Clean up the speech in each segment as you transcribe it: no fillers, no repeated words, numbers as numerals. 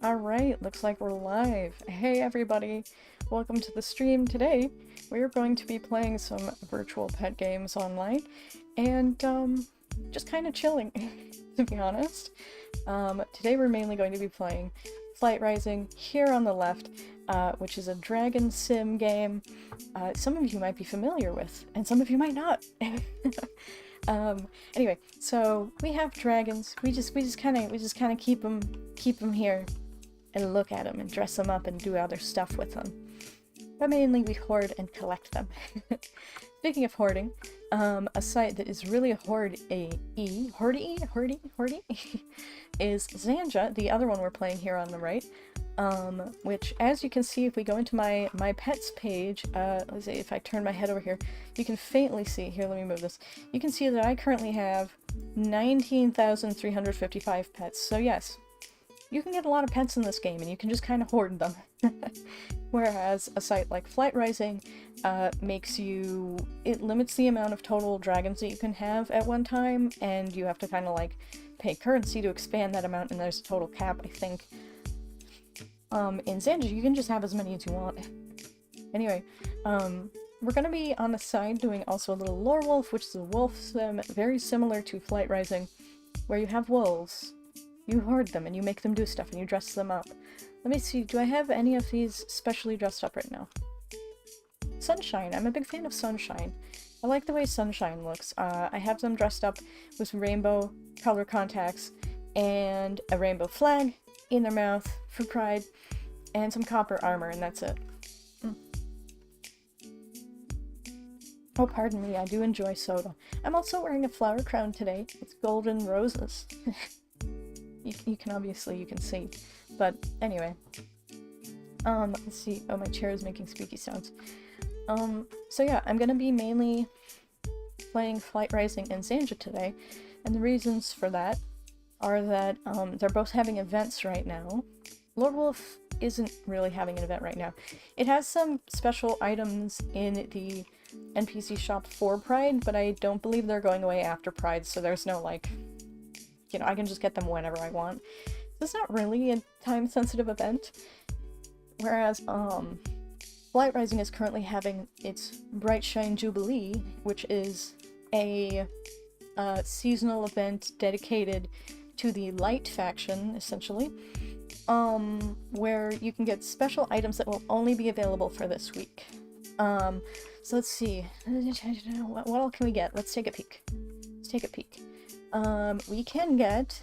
Alright, looks like we're live. Hey everybody, welcome to the stream. Today we're going to be playing some virtual pet games online and just kind of chilling, to be honest. Today we're mainly going to be playing Flight Rising here on the left, which is a dragon sim game some of you might be familiar with, and some of you might not. Anyway, so we have dragons. We just kind of keep them here and look at them and dress them up and do other stuff with them. But mainly we hoard and collect them. Speaking of hoarding, a site that is really hoardy is Xanje, the other one we're playing here on the right. Which, as you can see, if we go into my pets page, let's see, if I turn my head over here, you can faintly see, here, let me move this, you can see that I currently have 19,355 pets, so yes, you can get a lot of pets in this game, and you can just kind of hoard them. Whereas a site like Flight Rising it limits the amount of total dragons that you can have at one time, and you have to kind of like pay currency to expand that amount, and there's a total cap, I think. In Xanje, you can just have as many as you want. Anyway, we're gonna be on the side doing also a little lore wolf, which is a wolf sim very similar to Flight Rising, where you have wolves, you hoard them, and you make them do stuff, and you dress them up. Let me see, do I have any of these specially dressed up right now? Sunshine, I'm a big fan of Sunshine. I like the way Sunshine looks. I have them dressed up with rainbow color contacts and a rainbow flag in their mouth for pride, and some copper armor, and that's it. Oh, pardon me, I do enjoy soda. I'm also wearing a flower crown today. It's golden roses. you can see. But anyway. Let's see. Oh, my chair is making squeaky sounds. So yeah, I'm gonna be mainly playing Flight Rising and Xanje today, and the reasons for that are that they're both having events right now. Lord Wolf isn't really having an event right now. It has some special items in the NPC shop for Pride, but I don't believe they're going away after Pride, so there's no, like, you know, I can just get them whenever I want. So it's not really a time-sensitive event. Whereas, Flight Rising is currently having its Brightshine Jubilee, which is a seasonal event dedicated to the light faction, essentially, where you can get special items that will only be available for this week. So let's see, what all can we get? Let's take a peek. We can get,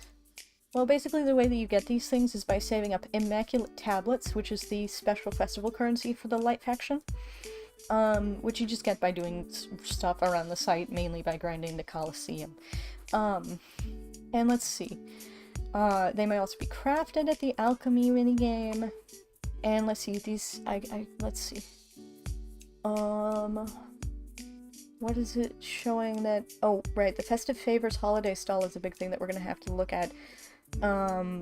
well, basically the way that you get these things is by saving up Immaculate Tablets, which is the special festival currency for the light faction, which you just get by doing stuff around the site, mainly by grinding the Coliseum. And let's see, they might also be crafted at the alchemy minigame, and let's see, let's see, what is it showing that, oh, right, the Festive Favors holiday stall is a big thing that we're gonna have to look at,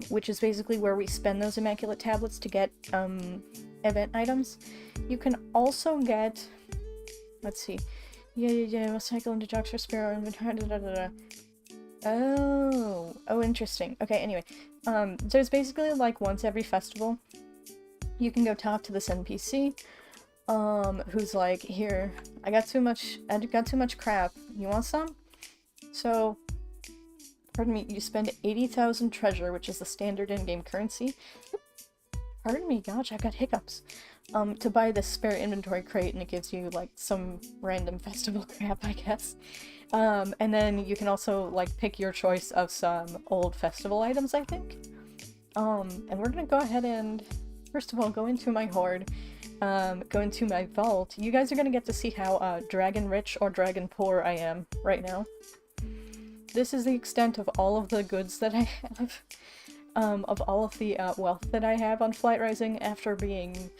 which is basically where we spend those Immaculate Tablets to get, event items. You can also get, let's see, we'll cycle into jocks for Sparrow and Oh, interesting. Okay, anyway, there's basically, like, once every festival, you can go talk to this NPC, who's like, here, I got too much crap, you want some? So, pardon me, you spend 80,000 treasure, which is the standard in-game currency. Pardon me, gosh, I've got hiccups. To buy this spare inventory crate, and it gives you, like, some random festival crap, I guess. And then you can also, like, pick your choice of some old festival items, I think. And we're gonna go ahead and, first of all, go into my hoard, go into my vault. You guys are gonna get to see how, dragon rich or dragon poor I am right now. This is the extent of all of the goods that I have, of all of the, wealth that I have on Flight Rising after being,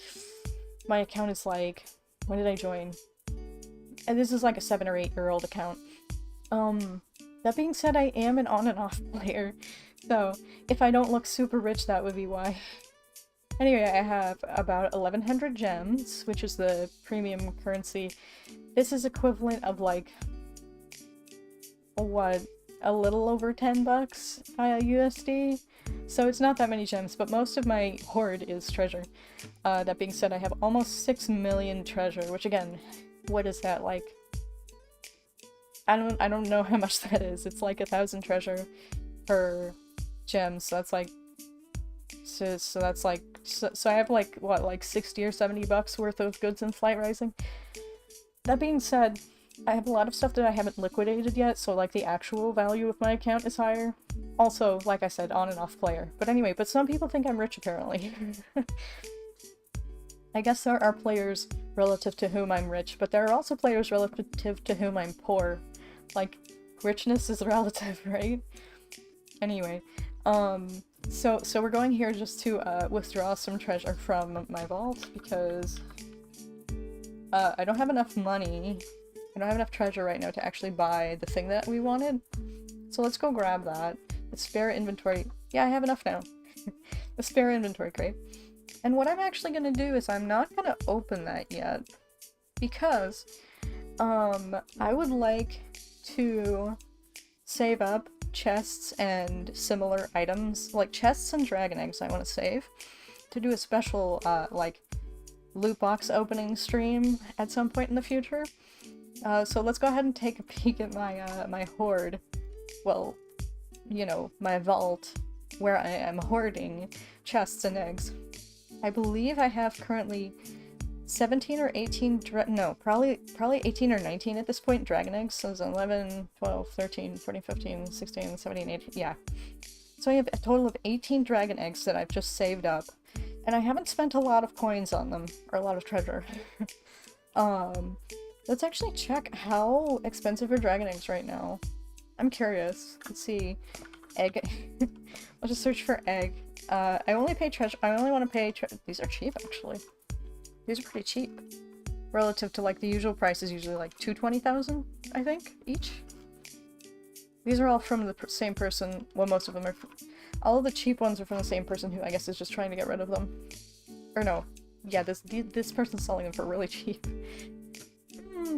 my account is like, when did I join? And this is like a 7 or 8 year old account. That being said, I am an on and off player, so if I don't look super rich, that would be why. Anyway, I have about 1,100 gems, which is the premium currency. This is equivalent of, like, what, a little over $10 USD? So it's not that many gems, but most of my hoard is treasure. That being said, I have almost 6 million treasure, which again, what is that, like? I don't know how much that is. It's like 1,000 treasure per gem, so that's like, so that's like, so I have like, what, like 60 or 70 bucks worth of goods in Flight Rising. That being said, I have a lot of stuff that I haven't liquidated yet, so like the actual value of my account is higher. Also, like I said, on and off player. But anyway, but some people think I'm rich apparently. I guess there are players relative to whom I'm rich, but there are also players relative to whom I'm poor. Like, richness is relative, right? Anyway, so we're going here just to withdraw some treasure from my vault because I don't have enough money. I don't have enough treasure right now to actually buy the thing that we wanted. So let's go grab that. The spare inventory. Yeah, I have enough now. The spare inventory crate. And what I'm actually gonna do is I'm not gonna open that yet because I would like to save up chests and similar items, like chests and dragon eggs I want to save, to do a special, like, loot box opening stream at some point in the future. So let's go ahead and take a peek at my, my hoard. Well, you know, my vault, where I am hoarding chests and eggs. I believe I have currently 17 or 18 no, probably 18 or 19 at this point dragon eggs. So it's 11, 12, 13, 14, 15, 16, 17, 18, yeah. So I have a total of 18 dragon eggs that I've just saved up. And I haven't spent a lot of coins on them, or a lot of treasure. Let's actually check how expensive are dragon eggs right now. I'm curious. Let's see. Egg. I'll just search for egg. I only pay treasure. I only want to pay these are cheap, actually. These are pretty cheap. Relative to, like, the usual price is usually, like, 220,000, I think, each. These are all from the same person. Well, most of them are. All of the cheap ones are from the same person who I guess is just trying to get rid of them. Or no. Yeah, this person's selling them for really cheap.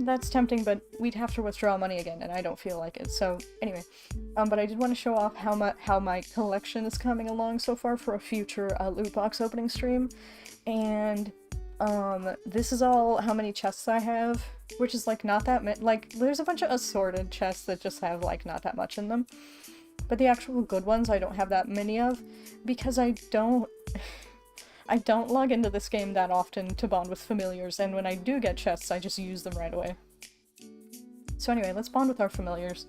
That's tempting, but we'd have to withdraw money again, and I don't feel like it. So, anyway. But I did want to show off how my collection is coming along so far for a future loot box opening stream. And this is all how many chests I have, which is, like, not that many. Like, there's a bunch of assorted chests that just have, like, not that much in them. But the actual good ones I don't have that many of, because I don't log into this game that often to bond with familiars, and when I do get chests, I just use them right away. So anyway, let's bond with our familiars,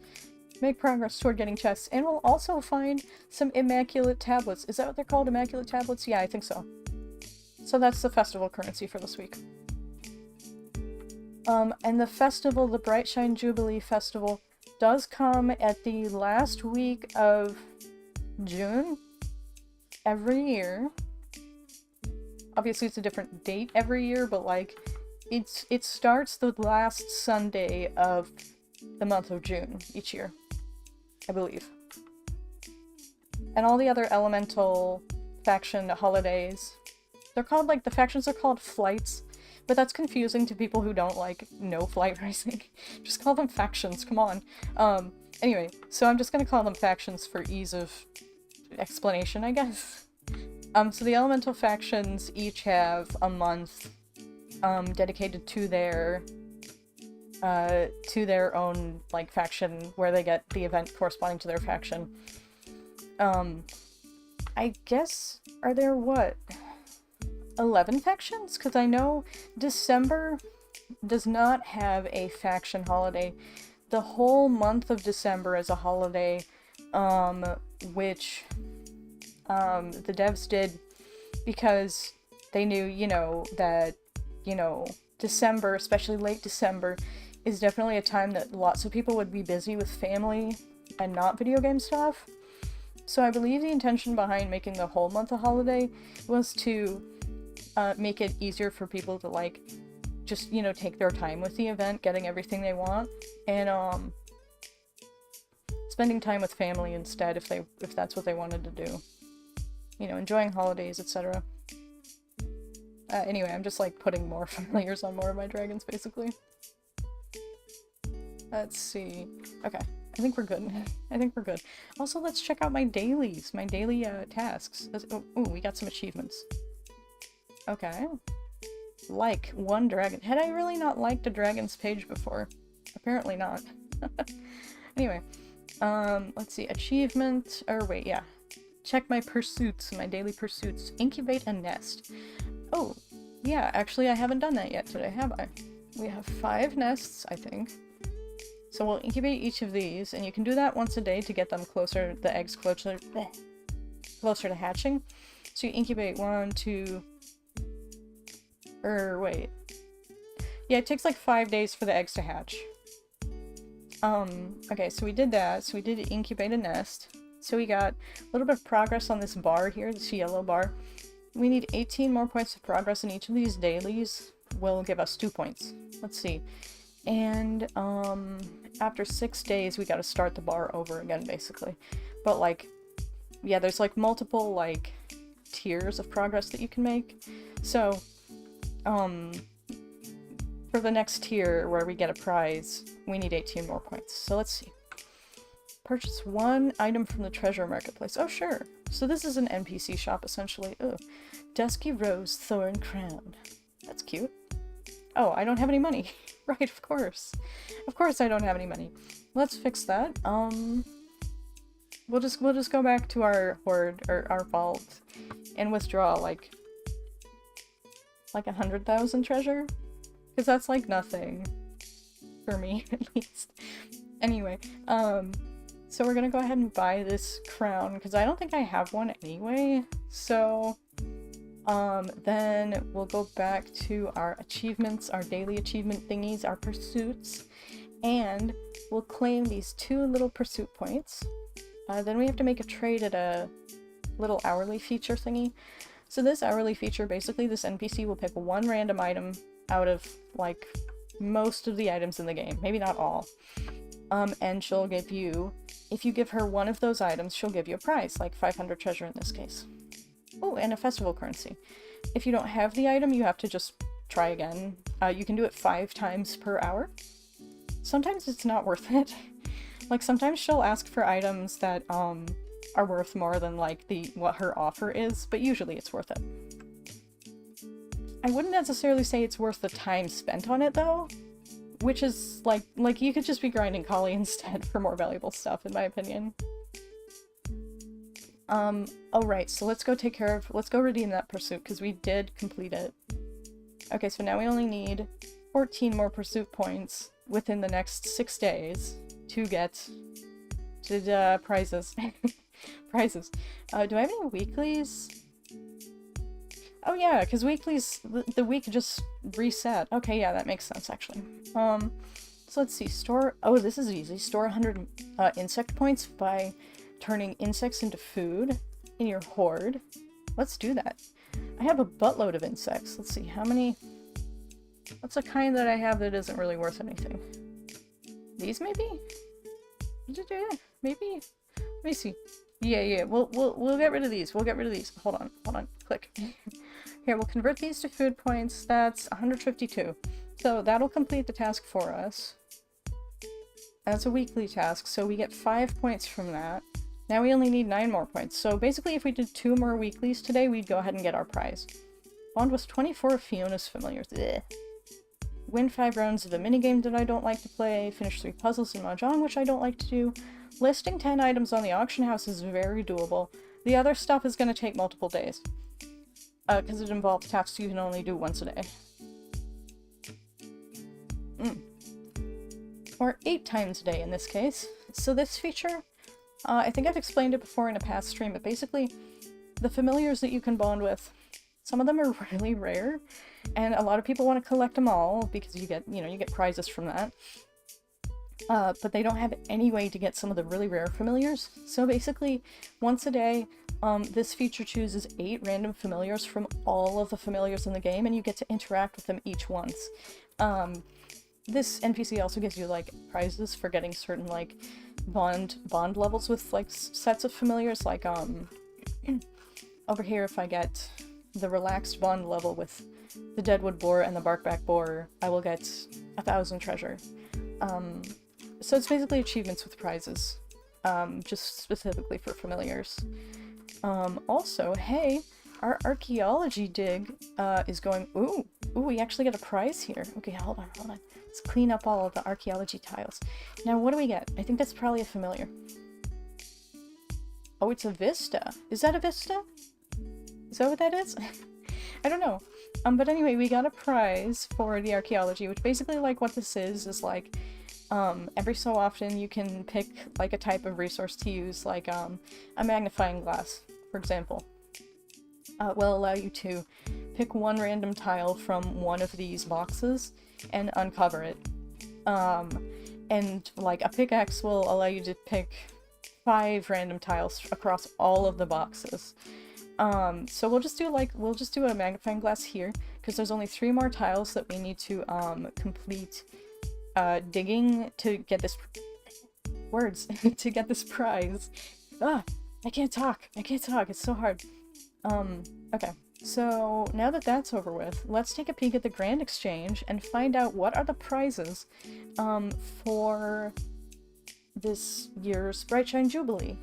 make progress toward getting chests, and we'll also find some immaculate tablets. Is that what they're called? Immaculate tablets? Yeah, I think so. So that's the festival currency for this week. And the festival, the Brightshine Jubilee Festival, does come at the last week of June every year. Obviously it's a different date every year, but like it starts the last Sunday of the month of June each year, I believe. And all the other elemental faction holidays, they're called, like, the factions are called flights, but that's confusing to people who don't, like, know Flight Rising. Just call them factions, come on. Anyway, so I'm just gonna call them factions for ease of explanation, I guess. So the elemental factions each have a month, dedicated to their own, like, faction, where they get the event corresponding to their faction. I guess, are there, what, 11 factions? Because I know December does not have a faction holiday. The whole month of December is a holiday, which the devs did because they knew, you know, that, you know, December, especially late December, is definitely a time that lots of people would be busy with family and not video game stuff. So I believe the intention behind making the whole month a holiday was to make it easier for people to, like, just, you know, take their time with the event, getting everything they want, and spending time with family instead if that's what they wanted to do. You know, enjoying holidays, etc. Anyway, I'm just, like, putting more familiars on more of my dragons, basically. Let's see. Okay. I think we're good. I think we're good. Also, let's check out my dailies, my daily tasks. Oh, ooh, we got some achievements. Okay. Like one dragon. Had I really not liked a dragon's page before? Apparently not. Anyway, let's see. Achievement, or wait, yeah. Check my pursuits, my daily pursuits. Incubate a nest. Oh, yeah, actually I haven't done that yet today, have I? We have 5 nests, I think. So we'll incubate each of these, and you can do that once a day to get them closer, the eggs closer to hatching. So you incubate 1, 2... wait. Yeah, it takes like 5 days for the eggs to hatch. Okay, so we did that. So we did incubate a nest. So we got a little bit of progress on this bar here, this yellow bar. We need 18 more points of progress in each of these dailies will give us 2 points. Let's see. And, after 6 days, we gotta start the bar over again, basically. But, like, yeah, there's, like, multiple, like, tiers of progress that you can make. So, for the next tier where we get a prize, we need 18 more points. So let's see. Purchase 1 item from the treasure marketplace. Oh, sure. So this is an NPC shop, essentially. Oh, Dusky Rose Thorn Crown. That's cute. Oh, I don't have any money. Right, of course. Of course I don't have any money. Let's fix that. We'll just go back to our hoard, or our vault, and withdraw, like 100,000 treasure? Because that's like nothing. For me, at least. Anyway, so we're gonna go ahead and buy this crown, because I don't think I have one anyway. So, then we'll go back to our achievements, our daily achievement thingies, our pursuits, and we'll claim these 2 little pursuit points. Then we have to make a trade at a little hourly feature thingy. So this hourly feature, basically this NPC will pick 1 random item out of, like, most of the items in the game. Maybe not all. And she'll give you, if you give her 1 of those items, she'll give you a prize, like 500 treasure in this case. Oh, and a festival currency. If you don't have the item, you have to just try again. You can do it 5 times per hour. Sometimes it's not worth it. Like, sometimes she'll ask for items that, are worth more than, like, what her offer is, but usually it's worth it. I wouldn't necessarily say it's worth the time spent on it, though. Which is, like you could just be grinding Kali instead for more valuable stuff, in my opinion. Oh right, so let's go redeem that pursuit, because we did complete it. Okay, so now we only need 14 more pursuit points within the next 6 days to get to the prizes. Prizes. Do I have any weeklies? Oh yeah, because weeklies, the week just reset. Okay, yeah, that makes sense, actually. So let's see, oh, this is easy. Store 100 insect points by turning insects into food in your hoard. Let's do that. I have a buttload of insects. Let's see, how many... What's a kind that I have that isn't really worth anything? These, maybe? Maybe? Let me see. Yeah, we'll get rid of these. We'll get rid of these. Hold on. Click. Here, we'll convert these to food points. That's 152. So that'll complete the task for us. That's a weekly task, so we get 5 points from that. Now we only need 9 more points. So basically, if we did 2 more weeklies today, we'd go ahead and get our prize. Bond with 24 of Fiona's familiars. Ugh. Win 5 rounds of a minigame that I don't like to play. Finish 3 puzzles in Mahjong, which I don't like to do. Listing 10 items on the auction house is very doable. The other stuff is going to take multiple days. Because it involves tasks you can only do once a day. Or 8 times a day in this case. So this feature, I think I've explained it before in a past stream, but basically, the familiars that you can bond with, some of them are really rare, and a lot of people want to collect them all because you get prizes from that. But they don't have any way to get some of the really rare familiars. So basically, once a day, this feature chooses 8 random familiars from all of the familiars in the game, and you get to interact with them each once. This NPC also gives you, like, prizes for getting certain, like, bond levels with, like, sets of familiars. Like, over here, if I get the relaxed bond level with the Deadwood Boar and the Barkback Boar, I will get 1,000 treasure. so it's basically achievements with prizes, just specifically for familiars. Also, hey, our archaeology dig is going. Ooh, we actually got a prize here. Okay, hold on. Let's clean up all of the archaeology tiles. Now, what do we get? I think that's probably a familiar. Oh, it's a vista. Is that a vista? Is that what that is? I don't know. But anyway, we got a prize for the archaeology, which basically, like, what this is like, every so often you can pick, like, a type of resource to use, like, a magnifying glass, for example. Will allow you to pick one random tile from one of these boxes and uncover it. And, like, a pickaxe will allow you to pick 5 random tiles across all of the boxes. So we'll just do a magnifying glass here, because there's only 3 more tiles that we need to, complete, digging to get this, to get this prize. Ah, I can't talk, it's so hard. Okay, so now that that's over with, let's take a peek at the Grand Exchange and find out what are the prizes, for this year's Brightshine Jubilee.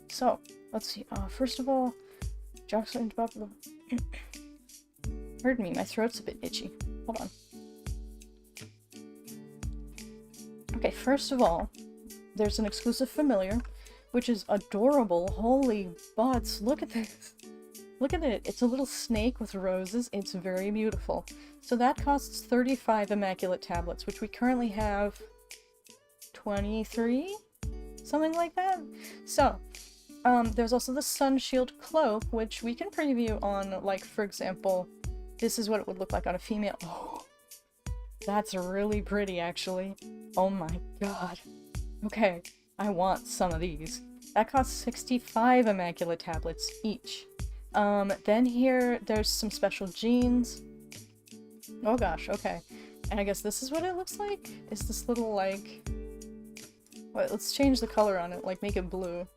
So, let's see, first of all, Jackson, pardon me, my throat's a bit itchy. Hold on. Okay, first of all, there's an exclusive familiar, which is adorable. Holy butts, look at this. Look at it. It's a little snake with roses. It's very beautiful. So that costs 35 immaculate tablets, which we currently have 23? Something like that? So, there's also the Sun Shield Cloak, which we can preview on, like, for example, this is what it would look like on a female. Oh, that's really pretty, actually. Oh my god. Okay, I want some of these. That costs 65 immaculate tablets each. Then here, there's some special jeans. Oh gosh, okay. And I guess this is what it looks like? Is this little, like... Wait, let's change the color on it, like, make it blue.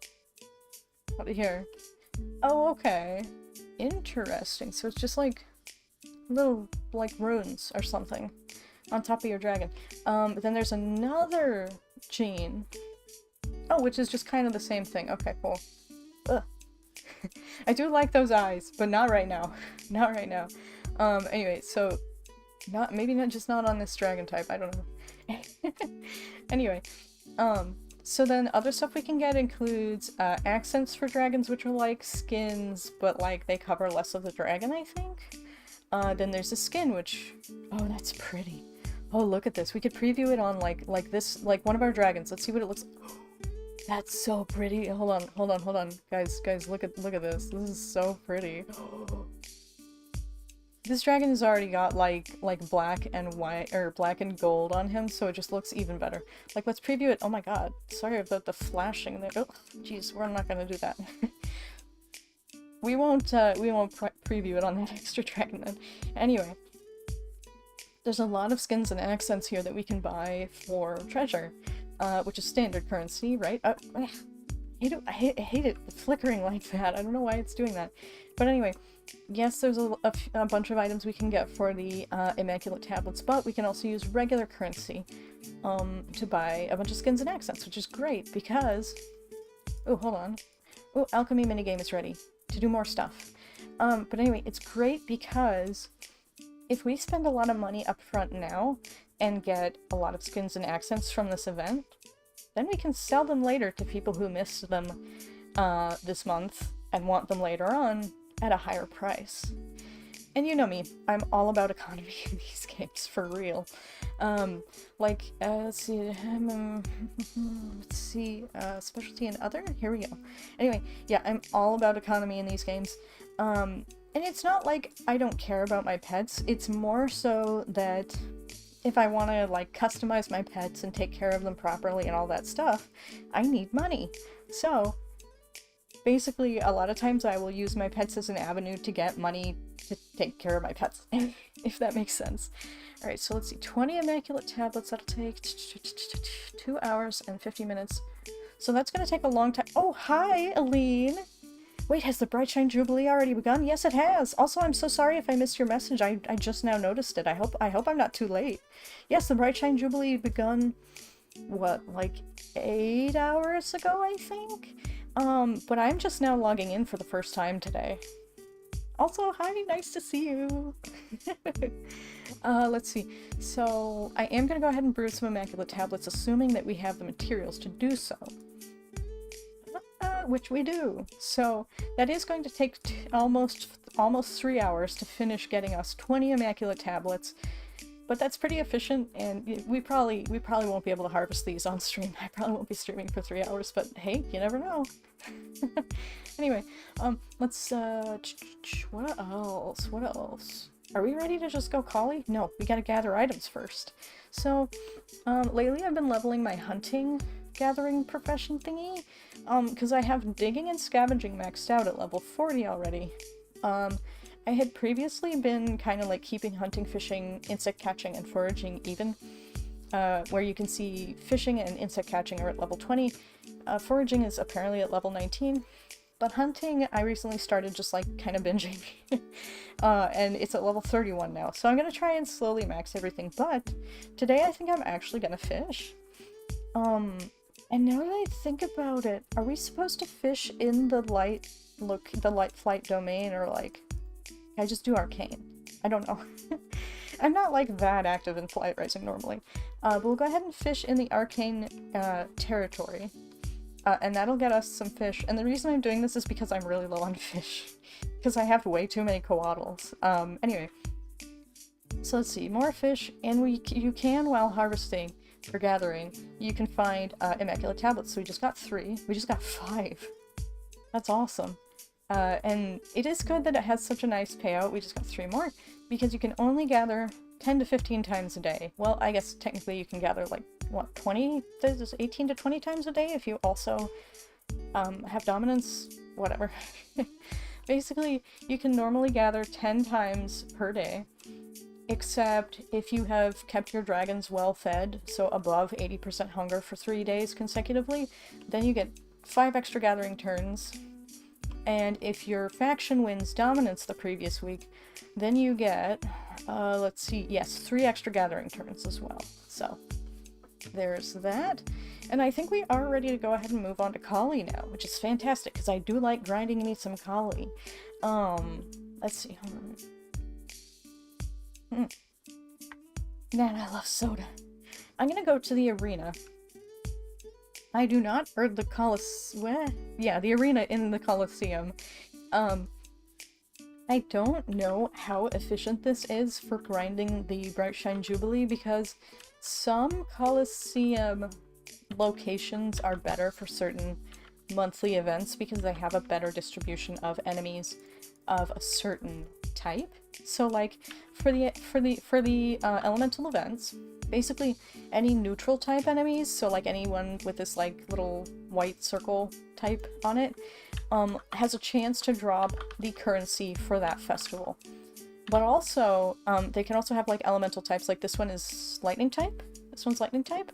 What here? Oh, okay. Interesting. So it's just, like, little, like, runes or something on top of your dragon. But then there's another jean. Oh, which is just kind of the same thing. Okay, cool. Ugh. I do like those eyes, but not right now. Not right now. Anyway, so maybe not on this dragon type, I don't know. Anyway, so then other stuff we can get includes accents for dragons, which are like skins, but like they cover less of the dragon, I think. Then there's a skin, which, oh, that's pretty. Oh, look at this. We could preview it on like this, like one of our dragons. Let's see what it looks like. That's so pretty. Hold on. Guys, look at this. This is so pretty. This dragon has already got like black and white, or black and gold on him, so it just looks even better. Like, let's preview it. Oh my god. Sorry about the flashing there. Oh, jeez, we're not gonna do that. we won't preview it on that extra dragon then. Anyway. There's a lot of skins and accents here that we can buy for treasure. Which is standard currency, right? I hate it flickering like that. I don't know why it's doing that. But anyway, yes, there's a bunch of items we can get for the Immaculate Tablets, but we can also use regular currency to buy a bunch of skins and accents, which is great because... Oh, hold on. Oh, alchemy minigame is ready to do more stuff. But anyway, it's great because if we spend a lot of money up front now, and get a lot of skins and accents from this event, then we can sell them later to people who missed them this month and want them later on at a higher price. And you know me, I'm all about economy in these games, for real. Let's see, specialty and other? Here we go. Anyway, yeah, I'm all about economy in these games. And it's not like I don't care about my pets, it's more so that if I want to, like, customize my pets and take care of them properly and all that stuff, I need money. So, basically, a lot of times I will use my pets as an avenue to get money to take care of my pets, if that makes sense. Alright, so let's see, 20 Immaculate Tablets, that'll take 2 hours and 50 minutes. So that's gonna take a long time. Oh, hi, Aline! Wait, has the Brightshine Jubilee already begun? Yes, it has! Also, I'm so sorry if I missed your message. I just now noticed it. I hope I'm not too late. Yes, the Brightshine Jubilee begun what, like 8 hours ago, I think? But I'm just now logging in for the first time today. Also, hi, nice to see you! Let's see. So, I am gonna go ahead and brew some Immaculate Tablets, assuming that we have the materials to do so. Which we do. So, that is going to take almost 3 hours to finish getting us 20 Immaculate Tablets. But that's pretty efficient, and we probably won't be able to harvest these on stream. I probably won't be streaming for 3 hours, but hey, you never know. Anyway, let's, what else? What else? Are we ready to just go collie? No, we gotta gather items first. So, lately I've been leveling my hunting gathering profession thingy, because I have digging and scavenging maxed out at level 40 already. I had previously been kind of like keeping hunting, fishing, insect catching, and foraging even, where you can see fishing and insect catching are at level 20, foraging is apparently at level 19, but hunting I recently started just like kind of binging, and it's at level 31 now, so I'm gonna try and slowly max everything, but today I think I'm actually gonna fish. And now that I think about it, are we supposed to fish in the light flight domain, or like, I just do arcane? I don't know. I'm not like that active in flight racing normally. But we'll go ahead and fish in the arcane territory. And that'll get us some fish. And the reason I'm doing this is because I'm really low on fish. Because I have way too many coatls. Anyway. So let's see, more fish, and you can, while harvesting or gathering, you can find Immaculate Tablets. So we just got 3. We just got 5. That's awesome. And it is good that it has such a nice payout. We just got 3 more, because you can only gather 10 to 15 times a day. Well, I guess technically you can gather like, what, 18 to 20 times a day if you also have dominance, whatever. Basically, you can normally gather 10 times per day, except if you have kept your dragons well fed, so above 80% hunger for 3 days consecutively, then you get 5 extra gathering turns. And if your faction wins dominance the previous week, then you get, let's see, yes, 3 extra gathering turns as well. So, there's that. And I think we are ready to go ahead and move on to Kali now, which is fantastic, because I do like grinding me some Kali. Let's see, hold on. Man, I love soda. I'm gonna go to the arena. I do not, or the the arena in the Colosseum. I don't know how efficient this is for grinding the Brightshine Jubilee, because some Colosseum locations are better for certain monthly events because they have a better distribution of enemies of a certain type. So like for the elemental events, basically any neutral type enemies, so like anyone with this like little white circle type on it, has a chance to drop the currency for that festival. But also, they can also have like elemental types, like this one is lightning type, this one's lightning type,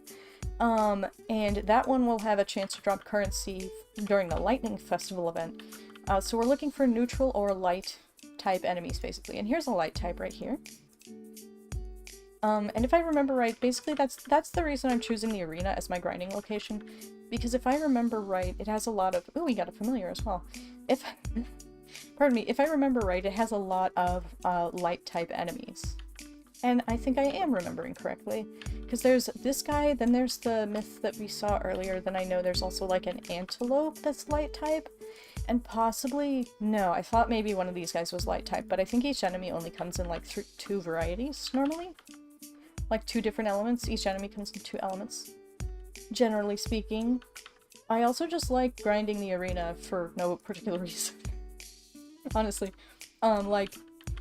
and that one will have a chance to drop currency during the lightning festival event. So we're looking for neutral or light type enemies basically, and here's a light type right here. And if I remember right, basically that's the reason I'm choosing the arena as my grinding location, because if I remember right, it has a lot of, ooh, we got a familiar as well. Pardon me, if I remember right, it has a lot of light type enemies. And I think I am remembering correctly, because there's this guy, then there's the myth that we saw earlier, then I know there's also like an antelope that's light type, and possibly, no, I thought maybe one of these guys was light type, but I think each enemy only comes in like 2 varieties normally. Like 2 different elements, each enemy comes in 2 elements, generally speaking. I also just like grinding the arena for no particular reason. Honestly.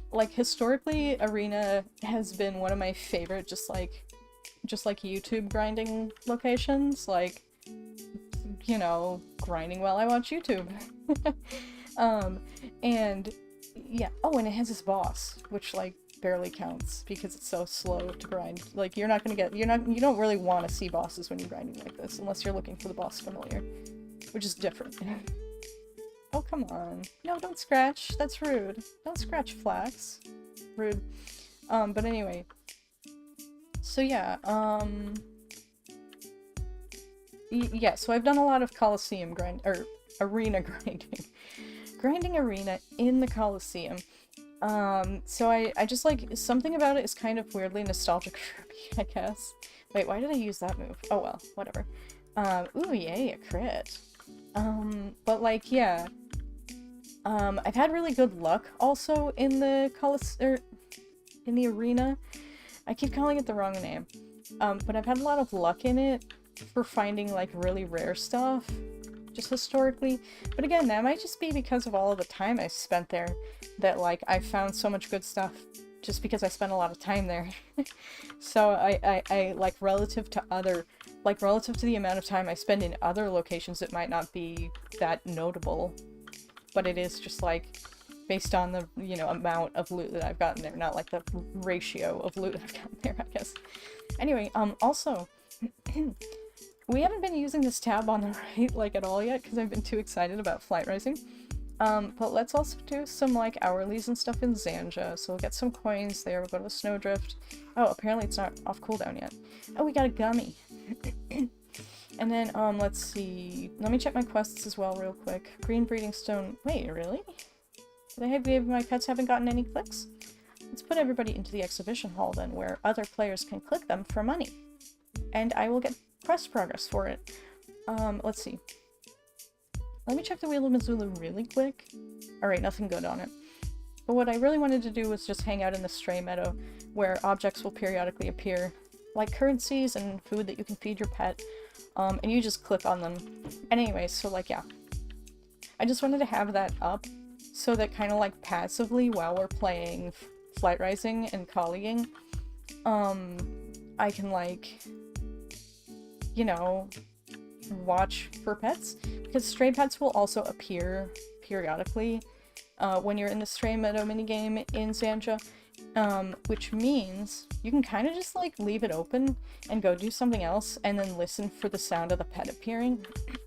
Like historically, arena has been one of my favorite just like YouTube grinding locations, like, you know, grinding while I watch YouTube. And yeah, oh, and it has this boss, which like barely counts because it's so slow to grind. Like, you're not gonna get, you don't really want to see bosses when you're grinding like this, unless you're looking for the boss familiar, which is different. Oh, come on. No, don't scratch. That's rude. Don't scratch Flax. Rude. But anyway. So yeah, Yeah, so I've done a lot of Coliseum or arena grinding. Grinding arena in the Coliseum. So I just like, something about it is kind of weirdly nostalgic for me, I guess. Wait, why did I use that move? Oh well, whatever. Ooh, yay, a crit. But like, yeah. I've had really good luck also in the in the arena. I keep calling it the wrong name. But I've had a lot of luck in it for finding like really rare stuff, just historically. But again, that might just be because of all of the time I spent there, that like I found so much good stuff just because I spent a lot of time there. So I like relative to the amount of time I spend in other locations, it might not be that notable, but it is just like based on the, you know, amount of loot that I've gotten there, not like the ratio of loot I've gotten there, I guess. Anyway, also, we haven't been using this tab on the right, like, at all yet, because I've been too excited about Flight Rising. But let's also do some, like, hourlies and stuff in Xanje, so we'll get some coins there, we'll go to the Snowdrift. Oh, apparently it's not off cooldown yet. Oh, we got a gummy! And then, let's see, let me check my quests as well real quick. Green Breeding Stone, wait, really? My pets haven't gotten any clicks? Let's put everybody into the exhibition hall then, where other players can click them for money. And I will get quest progress for it. Let's see. Let me check the Wheel of Missoula really quick. Alright, nothing good on it. But what I really wanted to do was just hang out in the stray meadow, where objects will periodically appear, like currencies and food that you can feed your pet, and you just click on them. And anyways, so like, yeah. I just wanted to have that up, so that kind of like passively, while we're playing Flight Rising and colleaguing, I can like, you know, watch for pets, because stray pets will also appear periodically when you're in the stray meadow minigame in Xanje, which means you can kind of just like leave it open and go do something else and then listen for the sound of the pet appearing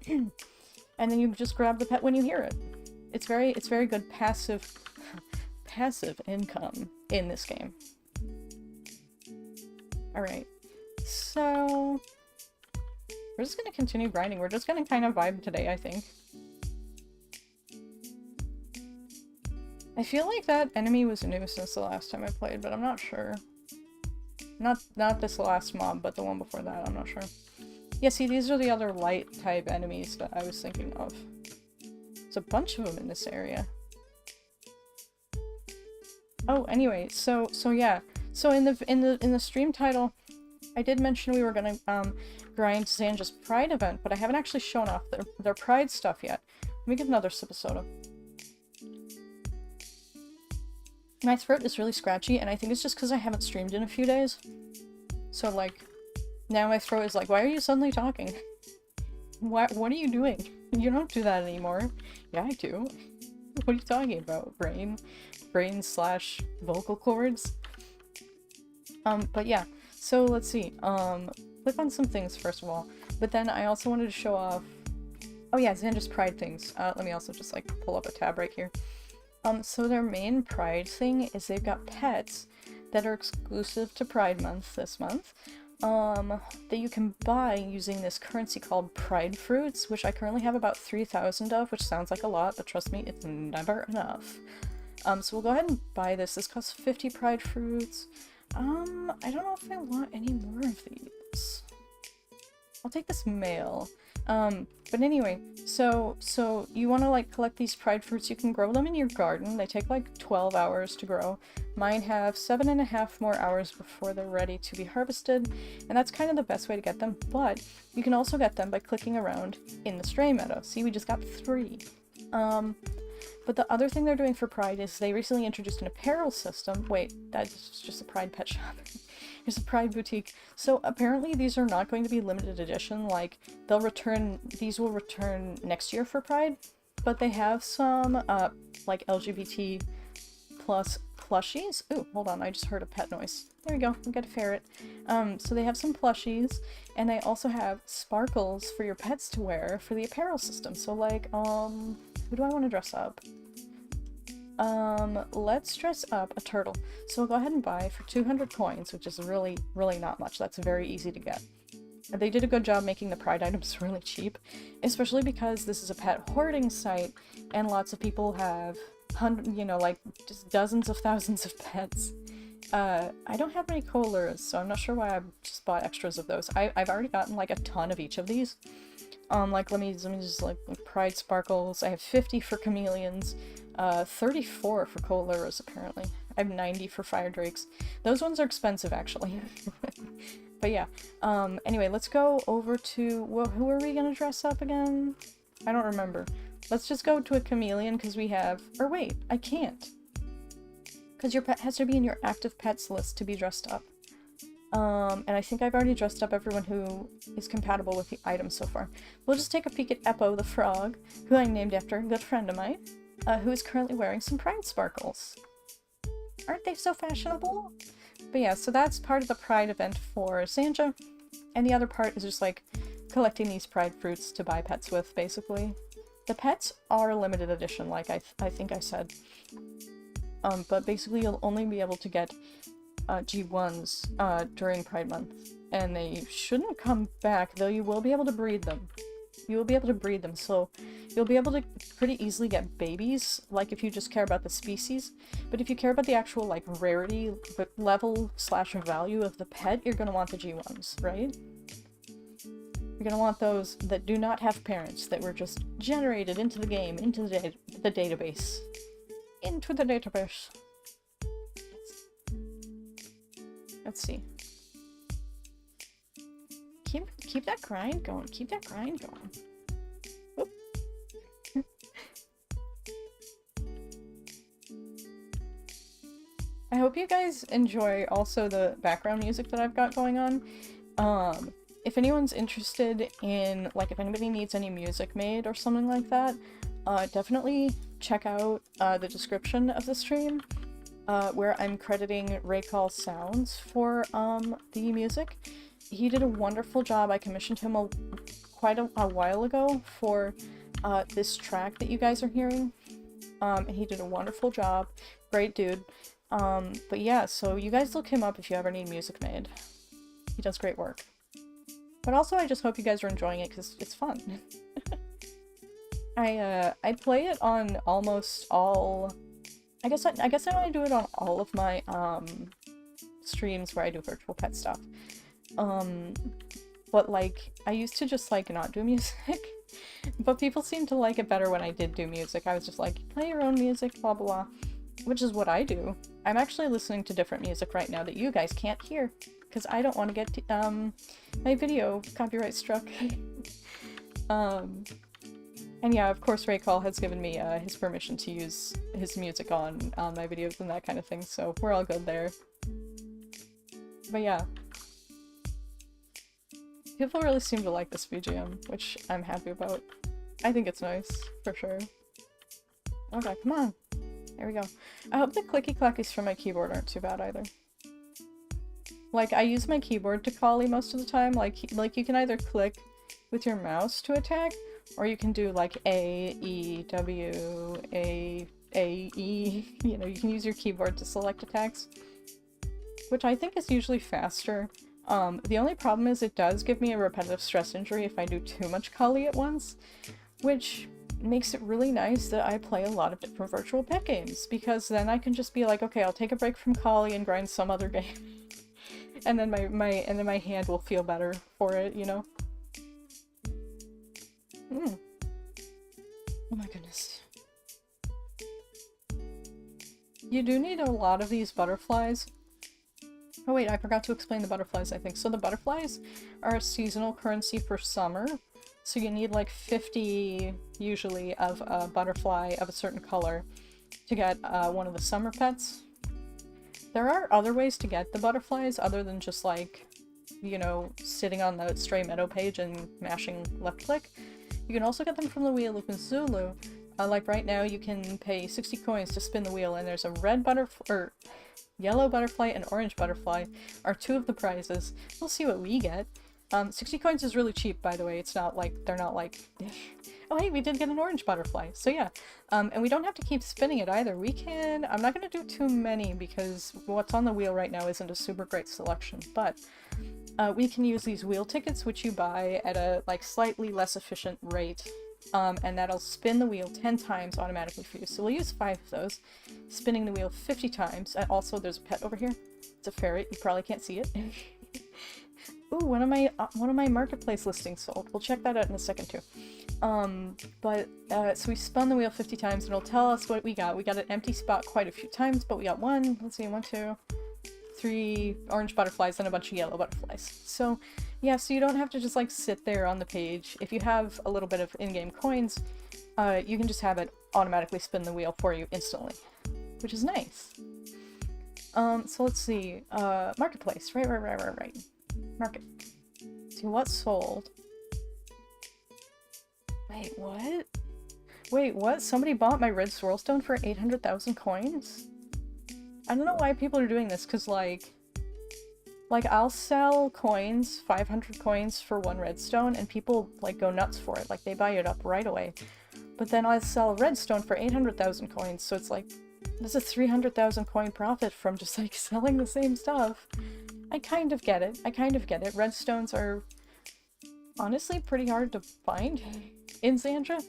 and then you just grab the pet when you hear it. It's very good passive income in this game. Alright, so we're just gonna continue grinding. We're just gonna kind of vibe today, I think. I feel like that enemy was new since the last time I played, but I'm not sure. Not this last mob, but the one before that, I'm not sure. Yeah, see, these are the other light type enemies that I was thinking of. There's a bunch of them in this area. Oh, anyway, so yeah. So in the stream title, I did mention we were gonna grind Xanje's Pride event, but I haven't actually shown off their Pride stuff yet. Let me get another sip of soda. My throat is really scratchy, and I think it's just because I haven't streamed in a few days. So like, now my throat is like, why are you suddenly talking? What are you doing? You don't do that anymore. Yeah, I do. What are you talking about? Brain / vocal cords? But yeah, so let's see. Click on some things first of all, but then I also wanted to show off, oh yeah, Xanje's Pride things. Let me also just like pull up a tab right here. So their main Pride thing is they've got pets that are exclusive to Pride Month this month, that you can buy using this currency called Pride Fruits, which I currently have about 3,000 of, which sounds like a lot, but trust me, it's never enough. So we'll go ahead and buy this. This costs 50 Pride Fruits. I don't know if I want any more of these. I'll take this male. But anyway, so you want to like collect these Pride Fruits. You can grow them in your garden. They take like 12 hours to grow. Mine have 7.5 more hours before they're ready to be harvested, and that's kind of the best way to get them. But you can also get them by clicking around in the stray meadow. See, we just got 3. But the other thing they're doing for Pride is they recently introduced an apparel system. Wait, that's just a Pride pet shop. Here's a Pride boutique. So apparently these are not going to be limited edition. Like, these will return next year for Pride. But they have some, like, LGBT plus plushies. Ooh, hold on, I just heard a pet noise. There we go, we got a ferret. So they have some plushies, and they also have sparkles for your pets to wear for the apparel system. So like, who do I want to dress up? Let's dress up a turtle. So we'll go ahead and buy for 200 coins, which is really, really not much. That's very easy to get. they did a good job making the Pride items really cheap, especially because this is a pet hoarding site, and lots of people have, you know, like, just dozens of thousands of pets. I don't have many Koaluras, so I'm not sure why I just bought extras of those. I've already gotten, like, a ton of each of these. Like, let me just, like, Pride Sparkles. I have 50 for Chameleons, 34 for Koaluras, apparently. I have 90 for Fire Drakes. Those ones are expensive, actually. But yeah, anyway, let's go over to, well, who are we gonna dress up again? I don't remember. Let's just go to a chameleon, because we have, or wait, I can't. Because your pet has to be in your active pets list to be dressed up. And I think I've already dressed up everyone who is compatible with the item so far. We'll just take a peek at Eppo the frog, who I named after a good friend of mine, who is currently wearing some Pride Sparkles. Aren't they so fashionable? But yeah, so that's part of the Pride event for Xanje, and the other part is just like collecting these Pride fruits to buy pets with, basically. The pets are limited edition, like I think I said. But basically you'll only be able to get G1s during Pride Month, and they shouldn't come back, though you will be able to breed them. You will be able to breed them, so you'll be able to pretty easily get babies, like if you just care about the species. But if you care about the actual, like, rarity level / value of the pet, you're gonna want the G1s, right? You're gonna want those that do not have parents, that were just generated into the game, into the database. Into the database. Let's see. Keep that grind going. Keep that grind going. Oop. I hope you guys enjoy also the background music that I've got going on. If anyone's interested in, like, if anybody needs any music made or something like that, definitely check out the description of the stream, where I'm crediting Raycall Sounds for the music. He did a wonderful job. I commissioned him quite a while ago for this track that you guys are hearing, and he did a wonderful job. Great dude. But yeah, so you guys look him up if you ever need music made. He does great work. But also, I just hope you guys are enjoying it, because it's fun. I play it on almost all... I guess I only do it on all of my streams where I do virtual pet stuff. But, like, I used to just, like, not do music. But people seem to like it better when I did do music. I was just like, play your own music, blah blah blah. Which is what I do. I'm actually listening to different music right now that you guys can't hear, because I don't want to get my video copyright struck. And yeah, of course Raycall has given me his permission to use his music on my videos and that kind of thing, so we're all good there. But yeah. People really seem to like this BGM, which I'm happy about. I think it's nice, for sure. Okay, come on. There we go. I hope the clicky clackies from my keyboard aren't too bad either. Like, I use my keyboard to collie most of the time. Like you can either click with your mouse to attack, or you can do like A, E, W, A, E. You know, you can use your keyboard to select attacks, which I think is usually faster. The only problem is it does give me a repetitive stress injury if I do too much collie at once, which makes it really nice that I play a lot of different virtual pet games, because then I can just be like, okay, I'll take a break from collie and grind some other game. And then my hand will feel better for it, you know? Oh my goodness. You do need a lot of these butterflies. Oh wait, I forgot to explain the butterflies, I think. So the butterflies are a seasonal currency for summer. So you need like 50, usually, of a butterfly of a certain color to get one of the summer pets. There are other ways to get the butterflies other than just like, you know, sitting on the Stray Meadow page and mashing left click. You can also get them from the Wheel of Zulu. Like right now you can pay 60 coins to spin the wheel, and there's a red butterfly, or yellow butterfly and orange butterfly are two of the prizes. We'll see what we get. 60 coins is really cheap, by the way. It's not like, they're not like, oh hey, we did get an orange butterfly. So yeah, and we don't have to keep spinning it either. We can, I'm not going to do too many because what's on the wheel right now isn't a super great selection, but we can use these wheel tickets, which you buy at a like slightly less efficient rate, and that'll spin the wheel 10 times automatically for you. So we'll use 5 of those, spinning the wheel 50 times. And also, there's a pet over here. It's a ferret. You probably can't see it. Ooh, one of my marketplace listings sold. We'll check that out in a second too. So we spun the wheel 50 times, and it'll tell us what we got. We got an empty spot quite a few times, but we got 1, let's see, 1, 2, 3 orange butterflies and a bunch of yellow butterflies. So yeah, so you don't have to just like sit there on the page. If you have a little bit of in-game coins, you can just have it automatically spin the wheel for you instantly, which is nice. So let's see, marketplace, right. Market. See what's sold. Wait, what? Wait, what? Somebody bought my red swirlstone for 800,000 coins? I don't know why people are doing this, because like I'll sell coins, 500 coins for 1 redstone, and people like go nuts for it. Like they buy it up right away. But then I'll sell a redstone for 800,000 coins, so it's like, there's a 300,000 coin profit from just like selling the same stuff. I kind of get it. Redstones are honestly pretty hard to find in Xanje.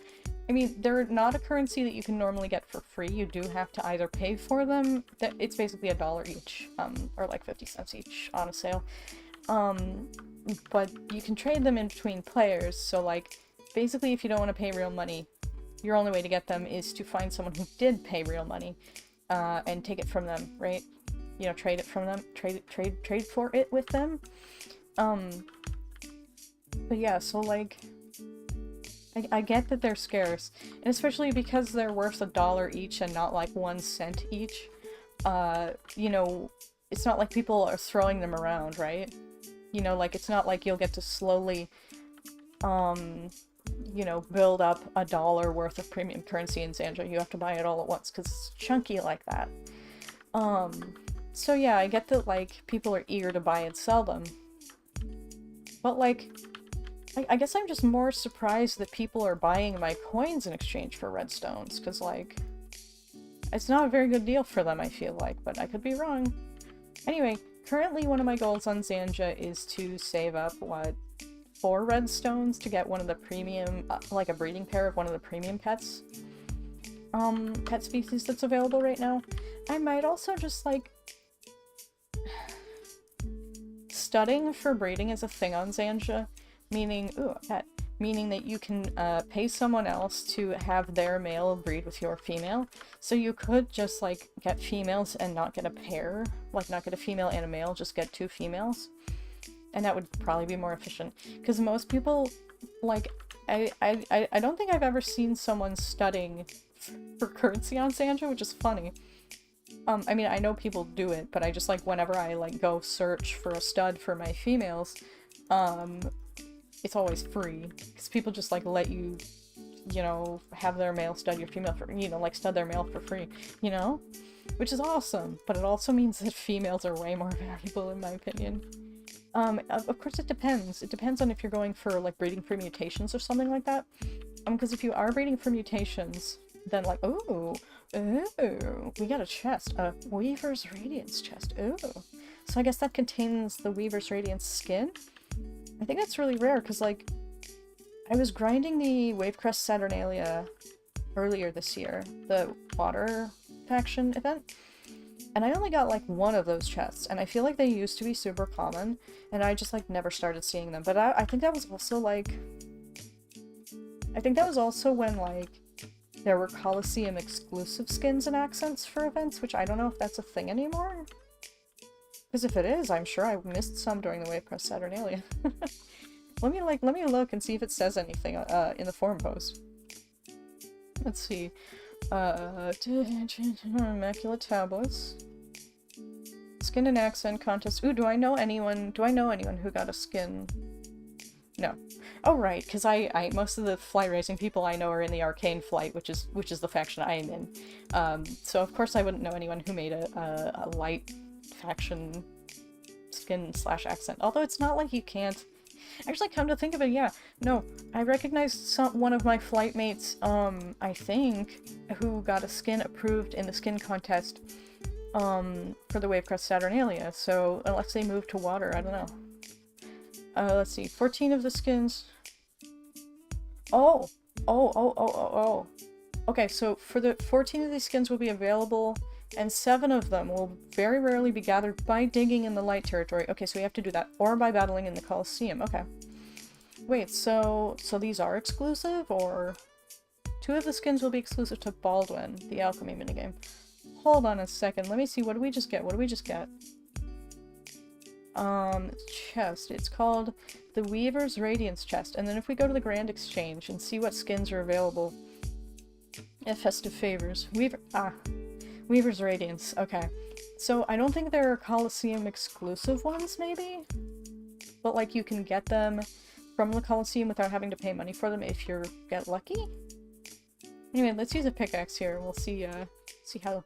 I mean, they're not a currency that you can normally get for free. You do have to either pay for them. It's basically $1 each, or like 50 cents each on a sale. But you can trade them in between players. So like, basically if you don't want to pay real money, your only way to get them is to find someone who did pay real money, and take it from them, right? You know, trade it from them, trade for it with them. But yeah, so like, I get that they're scarce, and especially because they're worth $1 each and not like 1 cent each. You know, it's not like people are throwing them around, right? You know, like it's not like you'll get to slowly, you know, build up $1 worth of premium currency in Xanje. You have to buy it all at once because it's chunky like that. So yeah, I get that like people are eager to buy and sell them, but like, I guess I'm just more surprised that people are buying my coins in exchange for redstones, because like, it's not a very good deal for them, I feel like, but I could be wrong. Anyway, currently one of my goals on Xanje is to save up, what, 4 redstones to get one of the premium, like a breeding pair of one of the premium pets. Pet species that's available right now. I might also just like, studying for breeding is a thing on Xanje, meaning, ooh, a pet, meaning that you can pay someone else to have their male breed with your female. So you could just like get females and not get a pair, like not get a female and a male, just get 2 females. And that would probably be more efficient. Because most people, like, I don't think I've ever seen someone studying for currency on Xanje, which is funny. I mean, I know people do it, but I just, like, whenever I, like, go search for a stud for my females, it's always free. Because people just, like, let you, you know, have their male stud your female for, you know, like, stud their male for free, you know? Which is awesome, but it also means that females are way more valuable, in my opinion. Of course it depends. It depends on if you're going for, like, breeding for mutations or something like that. Because if you are breeding for mutations, then, like, ooh, we got a chest. A Weaver's Radiance chest. Ooh. So I guess that contains the Weaver's Radiance skin? I think that's really rare, because, like, I was grinding the Wavecrest Saturnalia earlier this year, the water faction event, and I only got, like, 1 of those chests, and I feel like they used to be super common, and I just, like, never started seeing them. But I think that was also, like... I think that was also when, like, there were Coliseum exclusive skins and accents for events, which I don't know if that's a thing anymore. Because if it is, I'm sure I missed some during the Wavecrest Saturnalia. Let me look and see if it says anything in the forum post. Let's see. Immaculate Tablets. Skin and accent contest. Ooh, do I know anyone who got a skin? No. Oh, right, because I most of the flight racing people I know are in the Arcane Flight, which is the faction I am in. So of course I wouldn't know anyone who made a light faction skin / accent. Although it's not like you can't. Actually, come to think of it, yeah. No, I recognized one of my flight mates, I think, who got a skin approved in the skin contest, for the Wavecrest Saturnalia, so unless they moved to water, I don't know. Let's see, 14 of the skins. Oh! Oh. Okay, so for the 14 of these skins will be available, and 7 of them will very rarely be gathered by digging in the light territory. Okay, so we have to do that, or by battling in the Colosseum. Okay. Wait, so these are exclusive, or... 2 of the skins will be exclusive to Baldwin, the alchemy minigame. Hold on a second, let me see, what did we just get? Chest. It's called the Weaver's Radiance chest, and then if we go to the Grand Exchange and see what skins are available at Festive Favors. Weaver's Radiance, okay. So I don't think there are Colosseum exclusive ones, maybe? But like you can get them from the Colosseum without having to pay money for them if you get lucky? Anyway, let's use a pickaxe here and we'll see how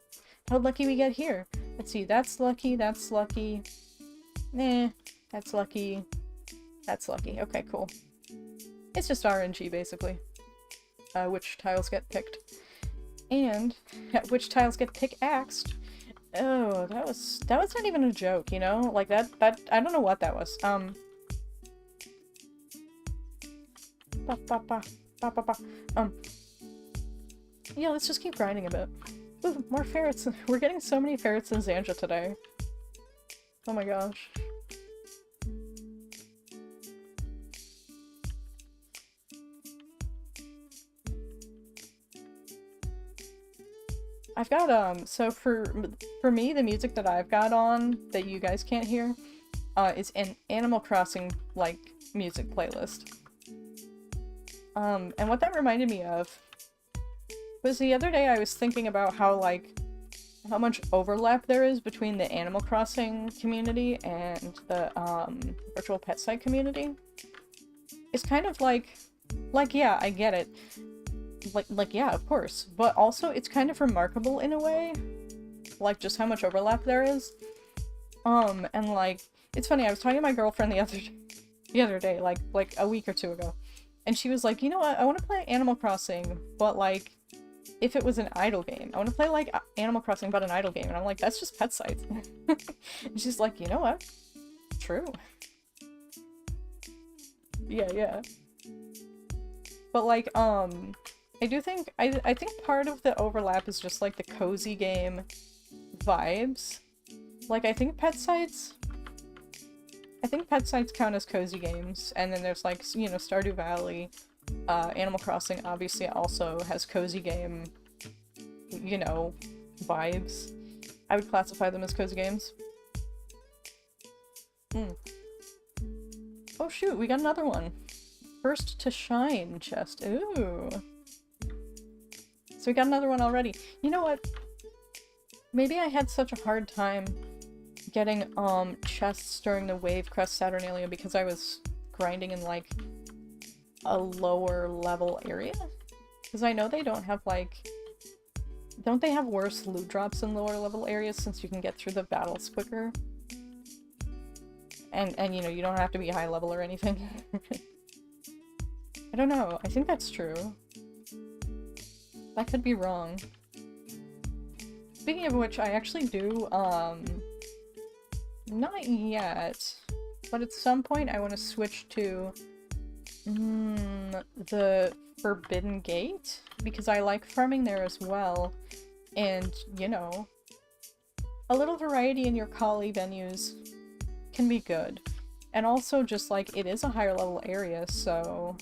lucky we get here. Let's see, that's lucky, that's lucky. Nah, that's lucky. That's lucky. Okay, cool. It's just RNG, basically. Which tiles get picked. And which tiles get pickaxed. Oh, that was not even a joke, you know? Like, that I don't know what that was. Yeah, let's just keep grinding a bit. Ooh, more ferrets. We're getting so many ferrets in Xanje today. Oh my gosh. I've got, so for me, the music that I've got on, that you guys can't hear, is an Animal Crossing, like, music playlist. And what that reminded me of was the other day I was thinking about how, like, how much overlap there is between the Animal Crossing community and the, virtual pet site community. It's kind of like, yeah, I get it. Like, yeah, of course. But also, it's kind of remarkable in a way. Like, just how much overlap there is. And like, it's funny, I was talking to my girlfriend the other day, like a week or 2 ago. And she was like, you know what, I want to play Animal Crossing, but like, if it was an idle game. I want to play like Animal Crossing, but an idle game. And I'm like, that's just pet sites. And she's like, you know what? True. Yeah. But like, I do think, I think part of the overlap is just like the cozy game vibes. Like, I think pet sites count as cozy games, and then there's like, you know, Stardew Valley, Animal Crossing obviously also has cozy game, you know, vibes. I would classify them as cozy games. Oh shoot, we got another one. First to shine chest. Ooh. So we got another one already. You know what? Maybe I had such a hard time getting chests during the Wave Crest Saturnalia because I was grinding in like a lower level area? Because I know they don't have like... Don't they have worse loot drops in lower level areas since you can get through the battles quicker? And you know, you don't have to be high level or anything. I don't know. I think that's true. That could be wrong. Speaking of which, I actually do, not yet, but at some point I want to switch to, the Forbidden Gate, because I like farming there as well, and, you know, a little variety in your Kali venues can be good. And also just, like, it is a higher level area, so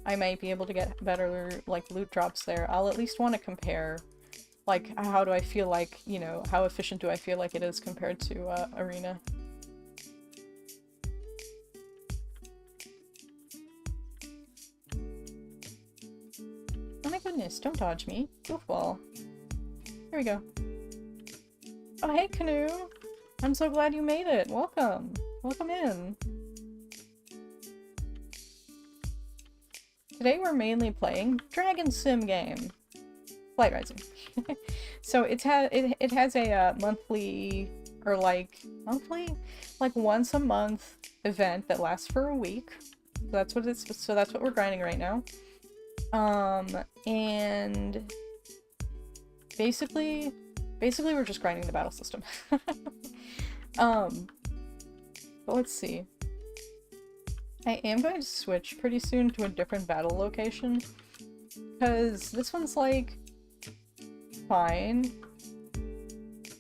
I might be able to get better, like, loot drops there. I'll at least want to compare, like, how do I feel like, you know, how efficient do I feel like it is compared to, Arena. Oh my goodness, don't dodge me. Goofball. Here we go. Oh hey, Canoe! I'm so glad you made it! Welcome! Welcome in! Today we're mainly playing Dragon Sim game. Flight Rising. So it has a monthly, or like, monthly? Like once a month event that lasts for a week. So that's what we're grinding right now. And basically we're just grinding the battle system. But let's see. I am going to switch pretty soon to a different battle location, because this one's, like, fine,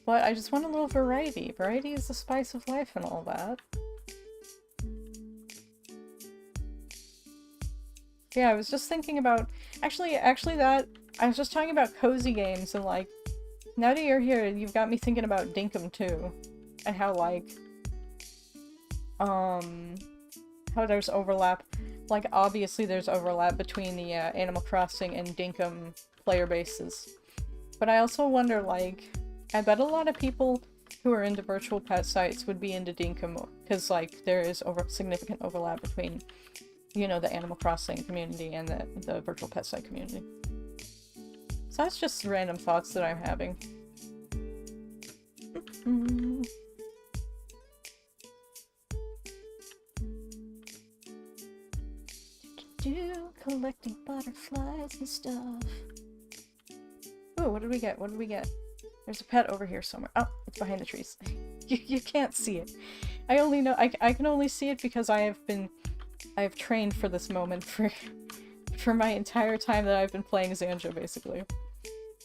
but I just want a little variety. Variety is the spice of life and all that. Yeah, I was just thinking about, actually that, I was just talking about cozy games, and, like, now that you're here, you've got me thinking about Dinkum too, and how, like, how there's overlap. Like, obviously there's overlap between the Animal Crossing and Dinkum player bases. But I also wonder, like, I bet a lot of people who are into virtual pet sites would be into Dinkum, because, like, there is significant overlap between, you know, the Animal Crossing community and the virtual pet site community. So that's just random thoughts that I'm having. Collecting butterflies and stuff. Ooh, what did we get? What did we get? There's a pet over here somewhere. Oh, it's behind the trees. you can't see it. I only know I can only see it because I have trained for this moment for my entire time that I've been playing Xanje, basically.